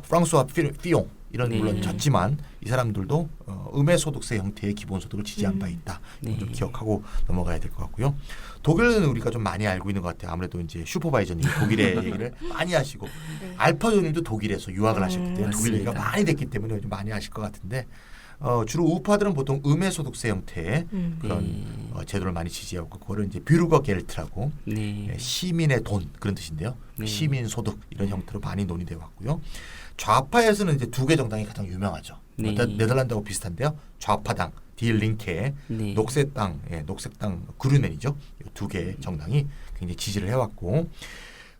프랑스와 피용 이런 물론 졌지만 이 사람들도 음해소득세 형태의 기본소득을 지지한 바 있다. 이건 좀 기억하고 넘어가야 될 것 같고요. 독일은 우리가 좀 많이 알고 있는 것 같아요. 아무래도 이제 슈퍼바이저님 독일의 얘기를 많이 하시고 알파조님도 독일에서 유학을 하셨기 때문에 독일 얘기가 많이 됐기 때문에 좀 많이 아실 것 같은데 주로 우파들은 보통 음해소득세 형태의 그런 제도를 많이 지지하고 그거를 이제 뷰르거 겔트라고 시민의 돈 그런 뜻인데요. 시민 소득 이런 형태로 많이 논의되어 왔고요. 좌파에서는 이제 두 개 정당이 가장 유명하죠. 네덜란드하고 비슷한데요. 좌파당 딜링케, 녹색당, 녹색당 그루넨이죠. 두 개 정당이 굉장히 지지를 해왔고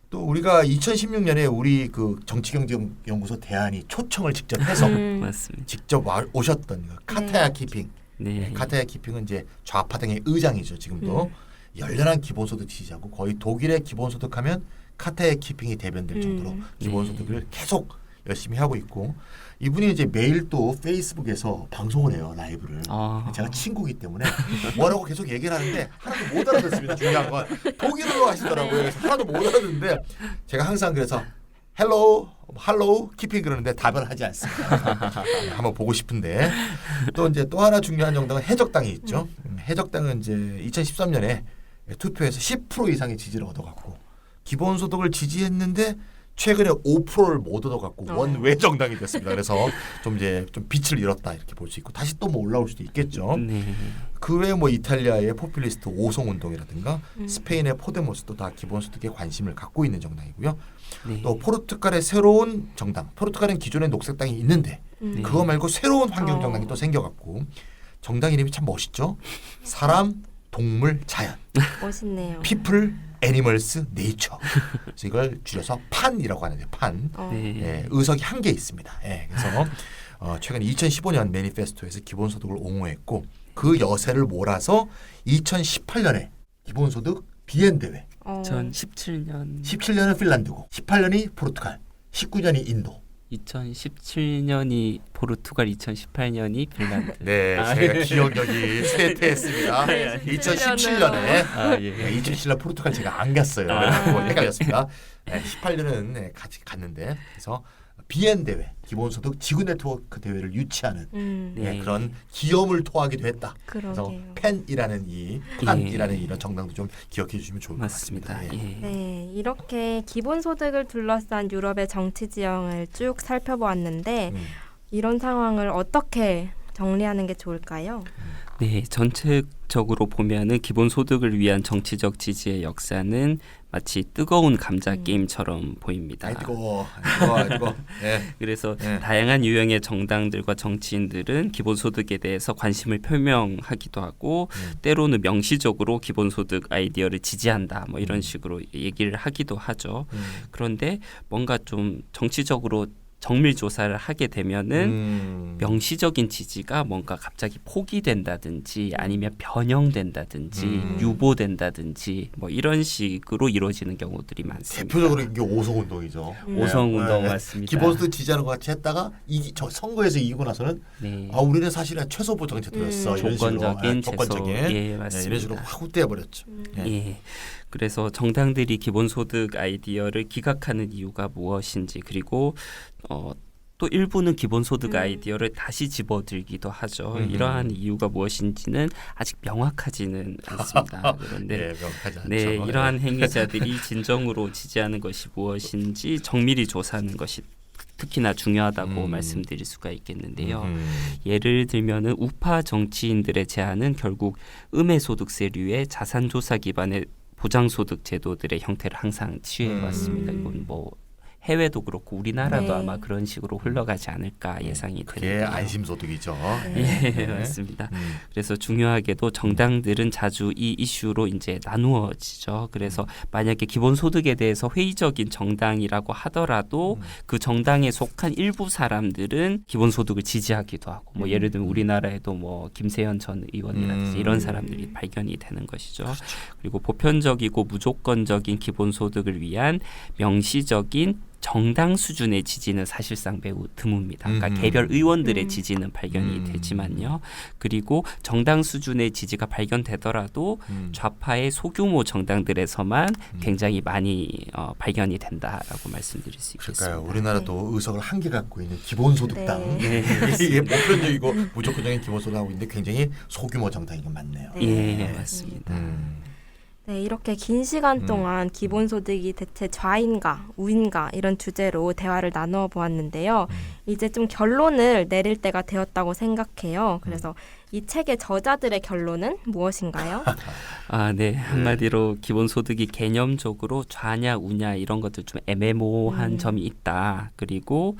또 우리가 2016년에 우리 그 정치경제연구소 대안이 초청을 직접 해서 직접 오셨던 카타야 키핑, 카타야 키핑은 이제 좌파당의 의장이죠. 지금도 열렬한 기본소득 지지자고 거의 독일의 기본소득하면 카타야 키핑이 대변될 정도로 기본소득을 계속 열심히 하고 있고 이분이 이제 매일 또 페이스북에서 방송을 해요. 라이브를. 제가 친구이기 때문에 뭐라고 계속 얘기를 하는데 하나도 못 알아듣습니다. 중요한 건 독일어로 하시더라고요. 그래서 하나도 못 알아듣는데 제가 항상 그래서 할로우 키핑 그러는데 답을 하지 않습니다. 한번 보고 싶은데 또 이제 또 하나 중요한 정당은 해적당이 있죠. 해적당은 이제 2013년에 투표에서 10% 이상의 지지를 얻어갖고 기본소득을 지지했는데 최근에 5%를 못 얻어갖고 원외 정당이 됐습니다. 그래서 좀 이제 좀 빛을 잃었다 이렇게 볼 수 있고 다시 또 뭐 올라올 수도 있겠죠. 네. 그 외에 뭐 이탈리아의 포퓰리스트 오송운동이라든가 스페인의 포데모스도 다 기본소득에 관심을 갖고 있는 정당이고요. 네. 또 포르투갈의 새로운 정당, 포르투갈은 기존에 녹색당이 있는데 그거 말고 새로운 환경 정당이 또 생겨갖고 정당 이름이 참 멋있죠. 사람, 동물, 자연. 멋있네요. People, Animals, Nature. 그래서 이걸 줄여서 판이라고 하는데 판. 네. 예, 의석이 한 개 있습니다. 예, 그래서 최근 2015년 매니페스토에서 기본소득을 옹호했고 그 여세를 몰아서 2018년에 기본소득 비엔 대회. 2017년 17년은 핀란드고 18년이 포르투갈, 19년이 인도. 2017년이 포르투갈, 2018년이 핀란드. 네, 제가 기억력이 쇠퇴했습니다. 2017년에 예. 2017년 포르투갈 제가 안 갔어요. 그래서 헷갈렸습니다. 18년은 같이 갔는데 그래서 비엔 대회, 기본소득 지구 네트워크 대회를 유치하는 네. 그런 기염을 토하기도 했다. 그래서 그러게요. 펜이라는 판이라는 이런 정당도 좀 기억해 주시면 좋을 것 맞습니다. 같습니다. 예. 예. 네, 이렇게 기본소득을 둘러싼 유럽의 정치 지형을 쭉 살펴보았는데 이런 상황을 어떻게 정리하는 게 좋을까요? 네, 전체적으로 보면은 기본소득을 위한 정치적 지지의 역사는 마치 뜨거운 감자 게임처럼 보입니다. 아이 뜨거워. 예. 그래서 네. 다양한 유형의 정당들과 정치인들은 기본소득에 대해서 관심을 표명하기도 하고 때로는 명시적으로 기본소득 아이디어를 지지한다 뭐 이런 식으로 얘기를 하기도 하죠. 그런데 뭔가 좀 정치적으로 정밀 조사를 하게 되면은 명시적인 지지가 뭔가 갑자기 포기된다든지 아니면 변형된다든지 유보된다든지 뭐 이런 식으로 이루어지는 경우들이 많습니다. 대표적으로 이게 오송운동이죠. 오송운동 네. 맞습니다. 기본소득 지지하는 것 같이 했다가 저 선거에서 이기고 나서는 네. 우리는 사실은 최소 보장 제도였어. 이런 조건적인 식으로, 조건적인 제소. 예, 네, 맞습니다. 이런 식으로 확 후퇴해 버렸죠. 예. 그래서 정당들이 기본소득 아이디어를 기각하는 이유가 무엇인지 그리고 또 일부는 기본소득 아이디어를 다시 집어들기도 하죠. 이러한 이유가 무엇인지는 아직 명확하지는 않습니다. 그런데 네, 명확하지 않죠. 네, 이러한 행위자들이 진정으로 지지하는 것이 무엇인지 정밀히 조사하는 것이 특히나 중요하다고 말씀드릴 수가 있겠는데요. 예를 들면은 우파 정치인들의 제안은 결국 음해소득세류의 자산조사 기반의 보장소득 제도들의 형태를 항상 취해왔습니다. 이건 뭐 해외도 그렇고 우리나라도 네. 아마 그런 식으로 흘러가지 않을까 예상이 그게 되는데요. 안심소득이죠. 예, 맞습니다. 그래서 중요하게도 정당들은 자주 이 이슈로 이제 나누어지죠. 그래서 만약에 기본소득에 대해서 회의적인 정당이라고 하더라도 그 정당에 속한 일부 사람들은 기본소득을 지지하기도 하고 뭐 예를 들면 우리나라에도 뭐 김세현 전 의원이라든지 이런 사람들이 발견이 되는 것이죠. 그리고 보편적이고 무조건적인 기본소득을 위한 명시적인 정당 수준의 지지는 사실상 매우 드뭅니다. 그러니까 개별 의원들의 지지는 발견이 되지만요. 그리고 정당 수준의 지지가 발견되더라도 좌파의 소규모 정당들에서만 굉장히 많이 발견이 된다라고 말씀드릴 수 있겠습니다. 그러니까요. 우리나라도 의석을 한 개 갖고 있는 기본소득당. 네. 이게 보편적이고 무조건적인 기본소득 하고 있는데 굉장히 소규모 정당인 건 맞네요. 예, 맞습니다. 네, 이렇게 긴 시간 동안 기본소득이 대체 좌인가 우인가 이런 주제로 대화를 나누어 보았는데요. 이제 좀 결론을 내릴 때가 되었다고 생각해요. 그래서 이 책의 저자들의 결론은 무엇인가요? 네. 한마디로 기본소득이 개념적으로 좌냐 우냐 이런 것들 좀 애매모호한 점이 있다. 그리고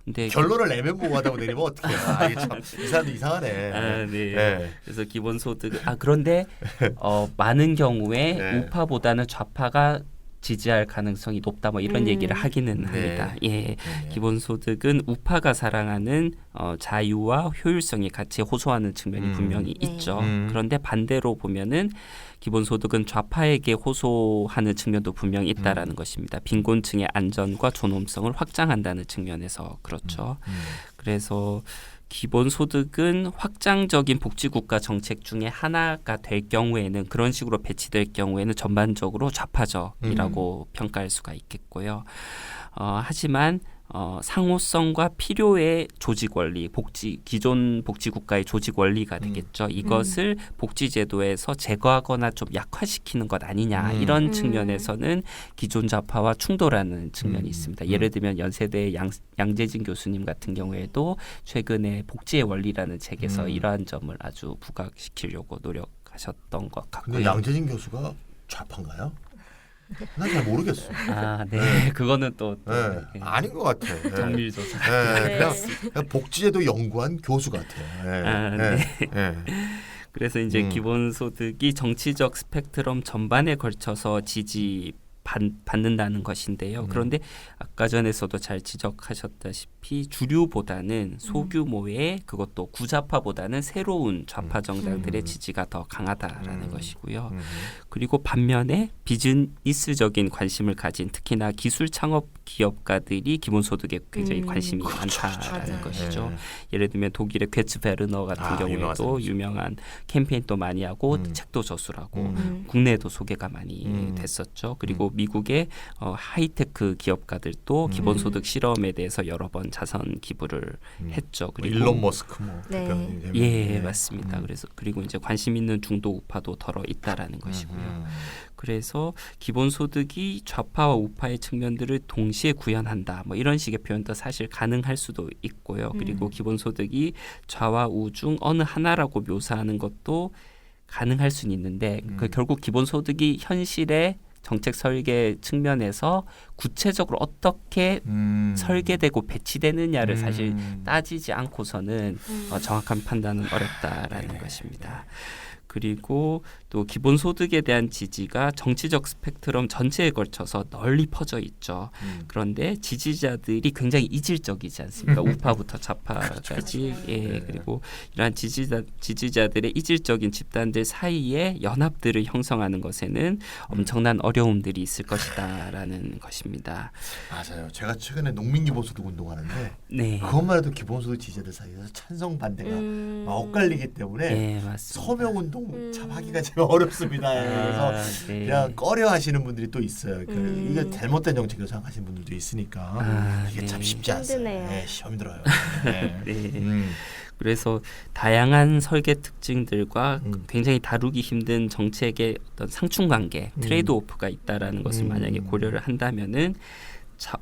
근데 결론을 애매모호하다고 내리면 어떡해요. 이게 참 이 사람도 이상하네. 네. 네. 그래서 기본소득 그런데 많은 경우에 네. 우파보다는 좌파가 지지할 가능성이 높다 뭐 이런 얘기를 하기는 합니다. 예. 기본소득은 우파가 사랑하는 자유와 효율성이 같이 호소하는 측면이 분명히 있죠. 그런데 반대로 보면은 기본소득은 좌파에게 호소하는 측면도 분명히 있다라는 것입니다. 빈곤층의 안전과 존엄성을 확장한다는 측면에서 그렇죠. 그래서 기본소득은 확장적인 복지국가 정책 중에 하나가 될 경우에는 그런 식으로 배치될 경우에는 전반적으로 좌파적이라고 평가할 수가 있겠고요. 하지만 상호성과 필요의 조직 원리, 기존 복지 국가의 조직 원리가 되겠죠. 이것을 복지 제도에서 제거하거나 좀 약화시키는 것 아니냐 이런 측면에서는 기존 좌파와 충돌하는 측면이 있습니다. 예를 들면 연세대 양재진 교수님 같은 경우에도 최근에 복지의 원리라는 책에서 이러한 점을 아주 부각시키려고 노력하셨던 것 같고요. 근데 양재진 교수가 좌파인가요? 난 잘 모르겠어. 아, 네. 그거는 또 네. 네. 아닌 것 같아. 네. 정밀 조사. 네. 그냥 복지제도 연구한 교수 같아. 네. 아, 네. 네. 네. 그래서 이제 기본소득이 정치적 스펙트럼 전반에 걸쳐서 받는다는 것인데요. 그런데 아까 전에서도 잘 지적하셨다시피 주류보다는 소규모의 그것도 구좌파보다는 새로운 좌파 정당들의 지지가 더 강하다라는 것이고요. 그리고 반면에 비즈니스적인 관심을 가진 특히나 기술 창업 기업가들이 기본소득에 굉장히 관심이 많다라는 것이죠. 예를 들면 독일의 괴츠 베르너 같은 경우에도 유명한 캠페인도 많이 하고 책도 저술하고 국내에도 소개가 많이 됐었죠. 그리고 미국의 하이테크 기업가들도 기본소득 실험에 대해서 여러 번 자선 기부를 했죠. 그리고 일론 머스크 네. 예, 맞습니다. 그리고 이제 관심 있는 중도 우파도 더러 있다라는 것이고요. 그래서 기본소득이 좌파와 우파의 측면들을 동시에 구현한다. 뭐 이런 식의 표현도 사실 가능할 수도 있고요. 그리고 기본소득이 좌와 우 중 어느 하나라고 묘사하는 것도 가능할 수는 있는데 결국 기본소득이 현실의 정책 설계 측면에서 구체적으로 어떻게 설계되고 배치되느냐를 사실 따지지 않고서는 정확한 판단은 어렵다라는 것입니다. 그리고 또 기본소득에 대한 지지가 정치적 스펙트럼 전체에 걸쳐서 널리 퍼져 있죠. 그런데 지지자들이 굉장히 이질적이지 않습니까? 우파부터 좌파까지. 예, 그리고 이러한 지지자들의 이질적인 집단들 사이에 연합들을 형성하는 것에는 엄청난 어려움들이 있을 것이다라는 것입니다. 맞아요. 제가 최근에 농민기본소득 운동하는데 네. 그것만 해도 기본소득 지지자들 사이에서 찬성 반대가 막 엇갈리기 때문에 네, 맞습니다. 서명운동 참 하기가 참 어렵습니다. 그래서 네. 그냥 꺼려하시는 분들이 또 있어요. 이게 잘못된 정책이라고 생각하시는 분들도 있으니까 이게 참 쉽지 않습니다. 힘드네요. 네, 시험 들어요. 네. 네. 그래서 다양한 설계 특징들과 굉장히 다루기 힘든 정책의 어떤 상충관계, 트레이드오프가 있다라는 것을 만약에 고려를 한다면은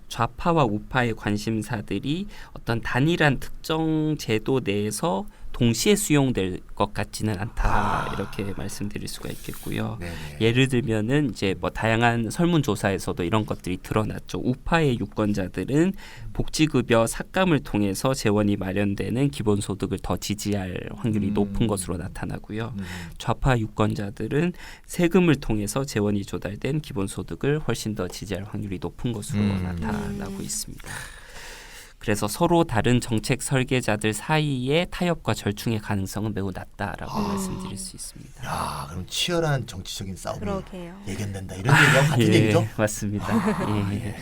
좌파와 우파의 관심사들이 어떤 단일한 특정 제도 내에서 동시에 수용될 것 같지는 않다 이렇게 말씀드릴 수가 있겠고요. 네네. 예를 들면은 이제 뭐 다양한 설문조사에서도 이런 것들이 드러났죠. 우파의 유권자들은 복지급여 삭감을 통해서 재원이 마련되는 기본소득을 더 지지할 확률이 높은 것으로 나타나고요. 좌파 유권자들은 세금을 통해서 재원이 조달된 기본소득을 훨씬 더 지지할 확률이 높은 것으로 나타나고 있습니다. 그래서 서로 다른 정책 설계자들 사이의 타협과 절충의 가능성은 매우 낮다라고 말씀드릴 수 있습니다. 야, 그럼 치열한 정치적인 싸움이 그러게요. 예견된다 이런 얘기와 같은 예, 얘기죠? 맞습니다. 예.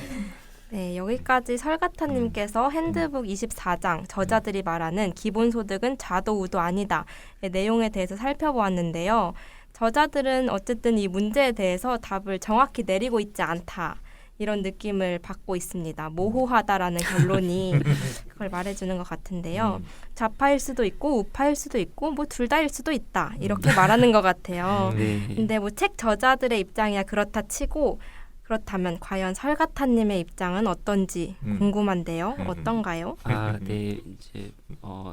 네, 여기까지 설가타님께서 핸드북 24장 저자들이 말하는 기본소득은 좌도 우도 아니다 내용에 대해서 살펴보았는데요. 저자들은 어쨌든 이 문제에 대해서 답을 정확히 내리고 있지 않다. 이런 느낌을 받고 있습니다. 모호하다라는 결론이 그걸 말해주는 것 같은데요. 좌파일 수도 있고 우파일 수도 있고 뭐 둘 다일 수도 있다. 이렇게 말하는 것 같아요. 네. 근데 뭐 책 저자들의 입장이야 그렇다 치고 그렇다면 과연 설가타님의 입장은 어떤지 궁금한데요. 어떤가요? 아, 네. 이제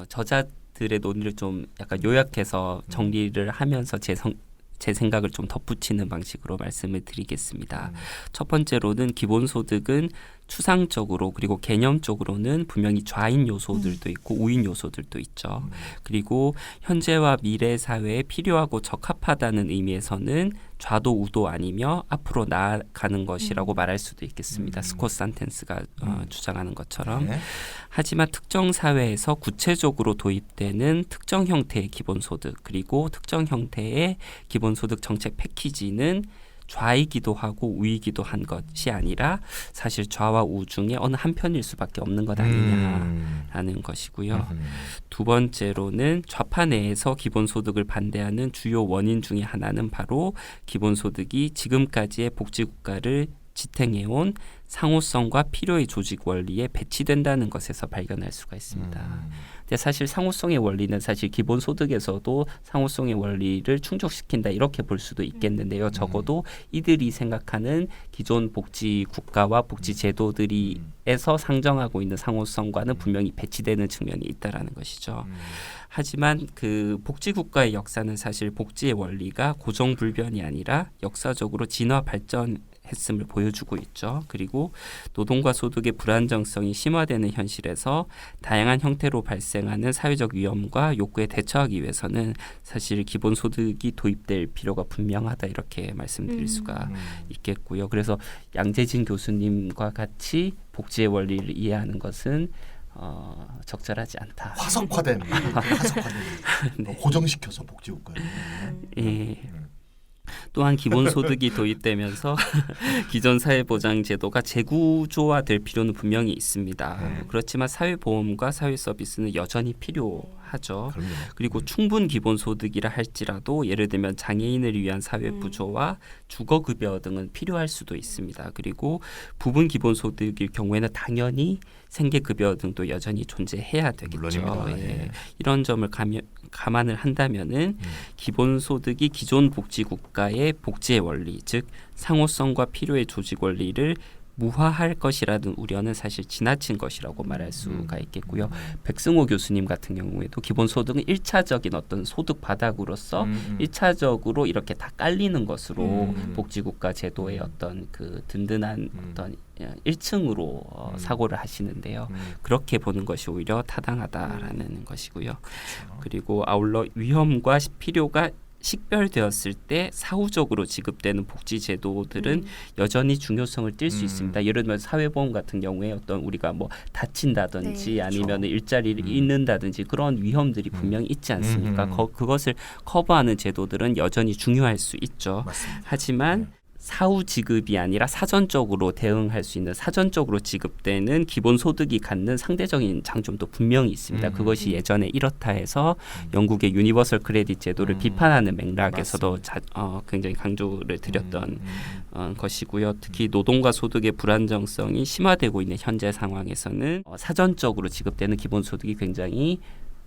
저자들의 논의를 좀 약간 요약해서 정리를 하면서 제 생각을 좀 덧붙이는 방식으로 말씀을 드리겠습니다. 첫 번째로는 기본소득은 추상적으로 그리고 개념적으로는 분명히 좌인 요소들도 있고 우인 요소들도 있죠. 그리고 현재와 미래 사회에 필요하고 적합하다는 의미에서는 좌도 우도 아니며 앞으로 나아가는 것이라고 말할 수도 있겠습니다. 스콧 산텐스가 주장하는 것처럼. 네. 하지만 특정 사회에서 구체적으로 도입되는 특정 형태의 기본소득 그리고 특정 형태의 기본소득 정책 패키지는 좌이기도 하고 우이기도 한 것이 아니라 사실 좌와 우 중에 어느 한편일 수밖에 없는 것 아니냐라는 것이고요. 두 번째로는 좌파 내에서 기본소득을 반대하는 주요 원인 중에 하나는 바로 기본소득이 지금까지의 복지국가를 지탱해온 상호성과 필요의 조직 원리에 배치된다는 것에서 발견할 수가 있습니다. 근데 사실 상호성의 원리는 사실 기본소득에서도 상호성의 원리를 충족시킨다 이렇게 볼 수도 있겠는데요. 적어도 이들이 생각하는 기존 복지 국가와 복지 제도들이에서 상정하고 있는 상호성과는 분명히 배치되는 측면이 있다라는 것이죠. 하지만 그 복지 국가의 역사는 사실 복지의 원리가 고정불변이 아니라 역사적으로 진화 발전했음을 보여주고 있죠. 그리고 노동과 소득의 불안정성이 심화되는 현실에서 다양한 형태로 발생하는 사회적 위험과 욕구에 대처하기 위해서는 사실 기본소득이 도입될 필요가 분명하다 이렇게 말씀드릴 수가 있겠고요. 그래서 양재진 교수님과 같이 복지의 원리를 이해하는 것은 적절하지 않다. 화석화된 네. 고정시켜서 복지국가에. 예. 또한 기본소득이 도입되면서 기존 사회보장제도가 재구조화될 필요는 분명히 있습니다. 그렇지만 사회보험과 사회서비스는 여전히 필요하죠. 그럼요. 그리고 충분 기본소득이라 할지라도 예를 들면 장애인을 위한 사회부조와 주거급여 등은 필요할 수도 있습니다. 그리고 부분 기본소득일 경우에는 당연히 생계급여 등도 여전히 존재해야 되겠죠. 물론입니다. 예. 이런 점을 감안을 한다면은 기본소득이 기존 복지국가의 복지의 원리, 즉 상호성과 필요의 조직 원리를 무화할 것이라는 우려는 사실 지나친 것이라고 말할 수가 있겠고요. 백승호 교수님 같은 경우에도 기본소득은 1차적인 어떤 소득 바닥으로서 1차적으로 이렇게 다 깔리는 것으로 복지국가 제도의 어떤 그 든든한 어떤 1층으로 사고를 하시는데요. 그렇게 보는 것이 오히려 타당하다라는 것이고요. 그리고 아울러 위험과 필요가 식별되었을 때 사후적으로 지급되는 복지 제도들은 여전히 중요성을 띌 수 있습니다. 예를 들면 사회보험 같은 경우에 어떤 우리가 뭐 다친다든지 네, 아니면 일자리를 잃는다든지 그런 위험들이 분명히 있지 않습니까? 그것을 커버하는 제도들은 여전히 중요할 수 있죠. 맞습니다. 하지만 사후 지급이 아니라 사전적으로 대응할 수 있는 사전적으로 지급되는 기본소득이 갖는 상대적인 장점도 분명히 있습니다. 그것이 예전에 이렇다 해서 영국의 유니버설 크레딧 제도를 비판하는 맥락에서도 굉장히 강조를 드렸던 것이고요. 특히 노동과 소득의 불안정성이 심화되고 있는 현재 상황에서는 사전적으로 지급되는 기본소득이 굉장히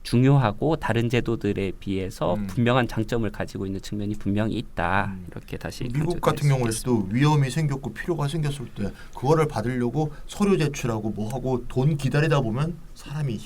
중요하고 다른 제도들에 비해서 분명한 장점을 가지고 있는 측면이 분명히 있다. 이렇게 다시 미국 같은 경우에서도 위험이 생겼고 필요가 생겼을 때 그거를 받으려고 서류 제출하고 뭐 하고 돈 기다리다 보면 사람이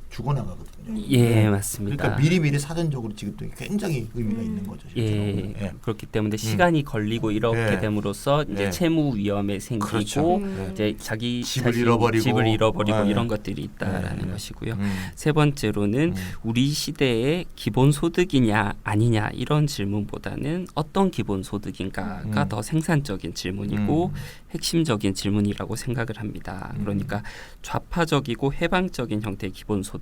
죽어나가거든요. 예, 맞습니다. 그러니까 미리미리 사전적으로 지급되는 게 굉장히 의미가 있는 거죠. 예, 그렇기 때문에 시간이 걸리고 이렇게 됨으로써 이제 채무 위험에 생기고 그렇죠. 이제 집을 잃어버리고 이런 것들이 있다라는 것이고요. 세 번째로는 우리 시대의 기본 소득이냐 아니냐 이런 질문보다는 어떤 기본 소득인가가 더 생산적인 질문이고 핵심적인 질문이라고 생각을 합니다. 그러니까 좌파적이고 해방적인 형태의 기본 소득,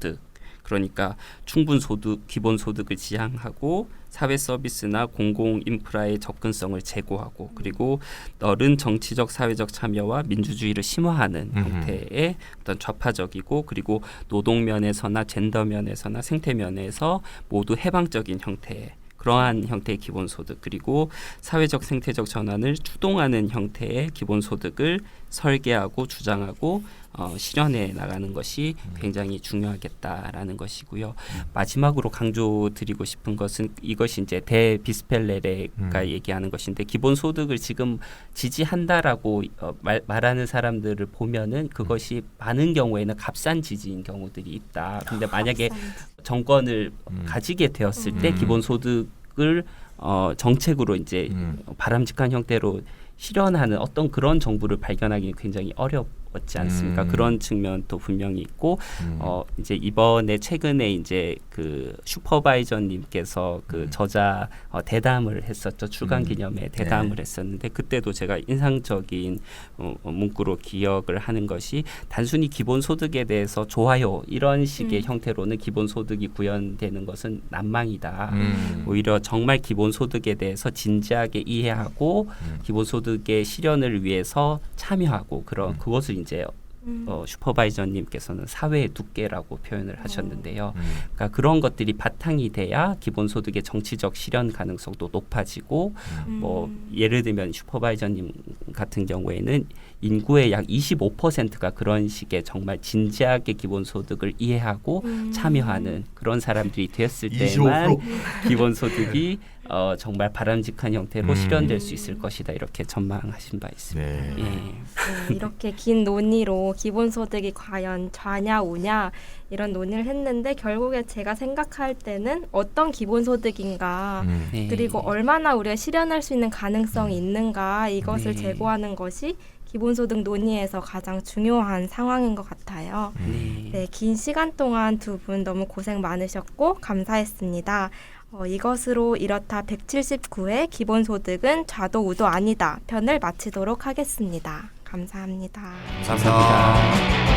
그러니까 충분 소득, 기본 소득을 지향하고 사회 서비스나 공공 인프라의 접근성을 제고하고 그리고 넓은 정치적 사회적 참여와 민주주의를 심화하는 형태의 어떤 좌파적이고 그리고 노동 면에서나 젠더 면에서나 생태 면에서 모두 해방적인 형태의 그러한 형태의 기본소득 그리고 사회적 생태적 전환을 추동하는 형태의 기본소득을 설계하고 주장하고 실현해 나가는 것이 굉장히 중요하겠다라는 것이고요. 마지막으로 강조드리고 싶은 것은 이것이 이제 데비스펠레레가 얘기하는 것인데 기본소득을 지금 지지한다라고 말하는 사람들을 보면은 그것이 많은 경우에는 값싼 지지인 경우들이 있다. 근데 만약에 정권을 가지게 되었을 때 기본소득을 정책으로 이제 바람직한 형태로 실현하는 어떤 그런 정부를 발견하기는 굉장히 어렵지 않습니까? 그런 측면도 분명히 있고 이제 이번에 최근에 이제 그 슈퍼바이저님께서 그 저자 대담을 했었죠. 출간 기념회 대담을 했었는데 그때도 제가 인상적인 문구로 기억을 하는 것이 단순히 기본소득에 대해서 좋아요 이런 식의 형태로는 기본소득이 구현되는 것은 난망이다. 오히려 정말 기본소득에 대해서 진지하게 이해하고 기본소득의 실현을 위해서 참여하고 그것을 이제 슈퍼바이저님께서는 사회의 두께라고 표현을 하셨는데요. 그러니까 그런 것들이 바탕이 돼야 기본소득의 정치적 실현 가능성도 높아지고 뭐 예를 들면 슈퍼바이저님 같은 경우에는 인구의 약 25%가 그런 식의 정말 진지하게 기본소득을 이해하고 참여하는 그런 사람들이 되었을 때만 25%? 기본소득이 정말 바람직한 형태로 실현될 수 있을 것이다 이렇게 전망하신 바 있습니다. 네. 예. 이렇게 긴 논의로 기본소득이 과연 좌냐 우냐 이런 논의를 했는데 결국에 제가 생각할 때는 어떤 기본소득인가 네. 그리고 얼마나 우리가 실현할 수 있는 가능성이 있는가 이것을 네. 제고하는 것이 기본소득 논의에서 가장 중요한 상황인 것 같아요. 네, 긴 시간 동안 두 분 너무 고생 많으셨고 감사했습니다. 이것으로 이렇다 179회 기본소득은 좌도 우도 아니다 편을 마치도록 하겠습니다. 감사합니다. 감사합니다.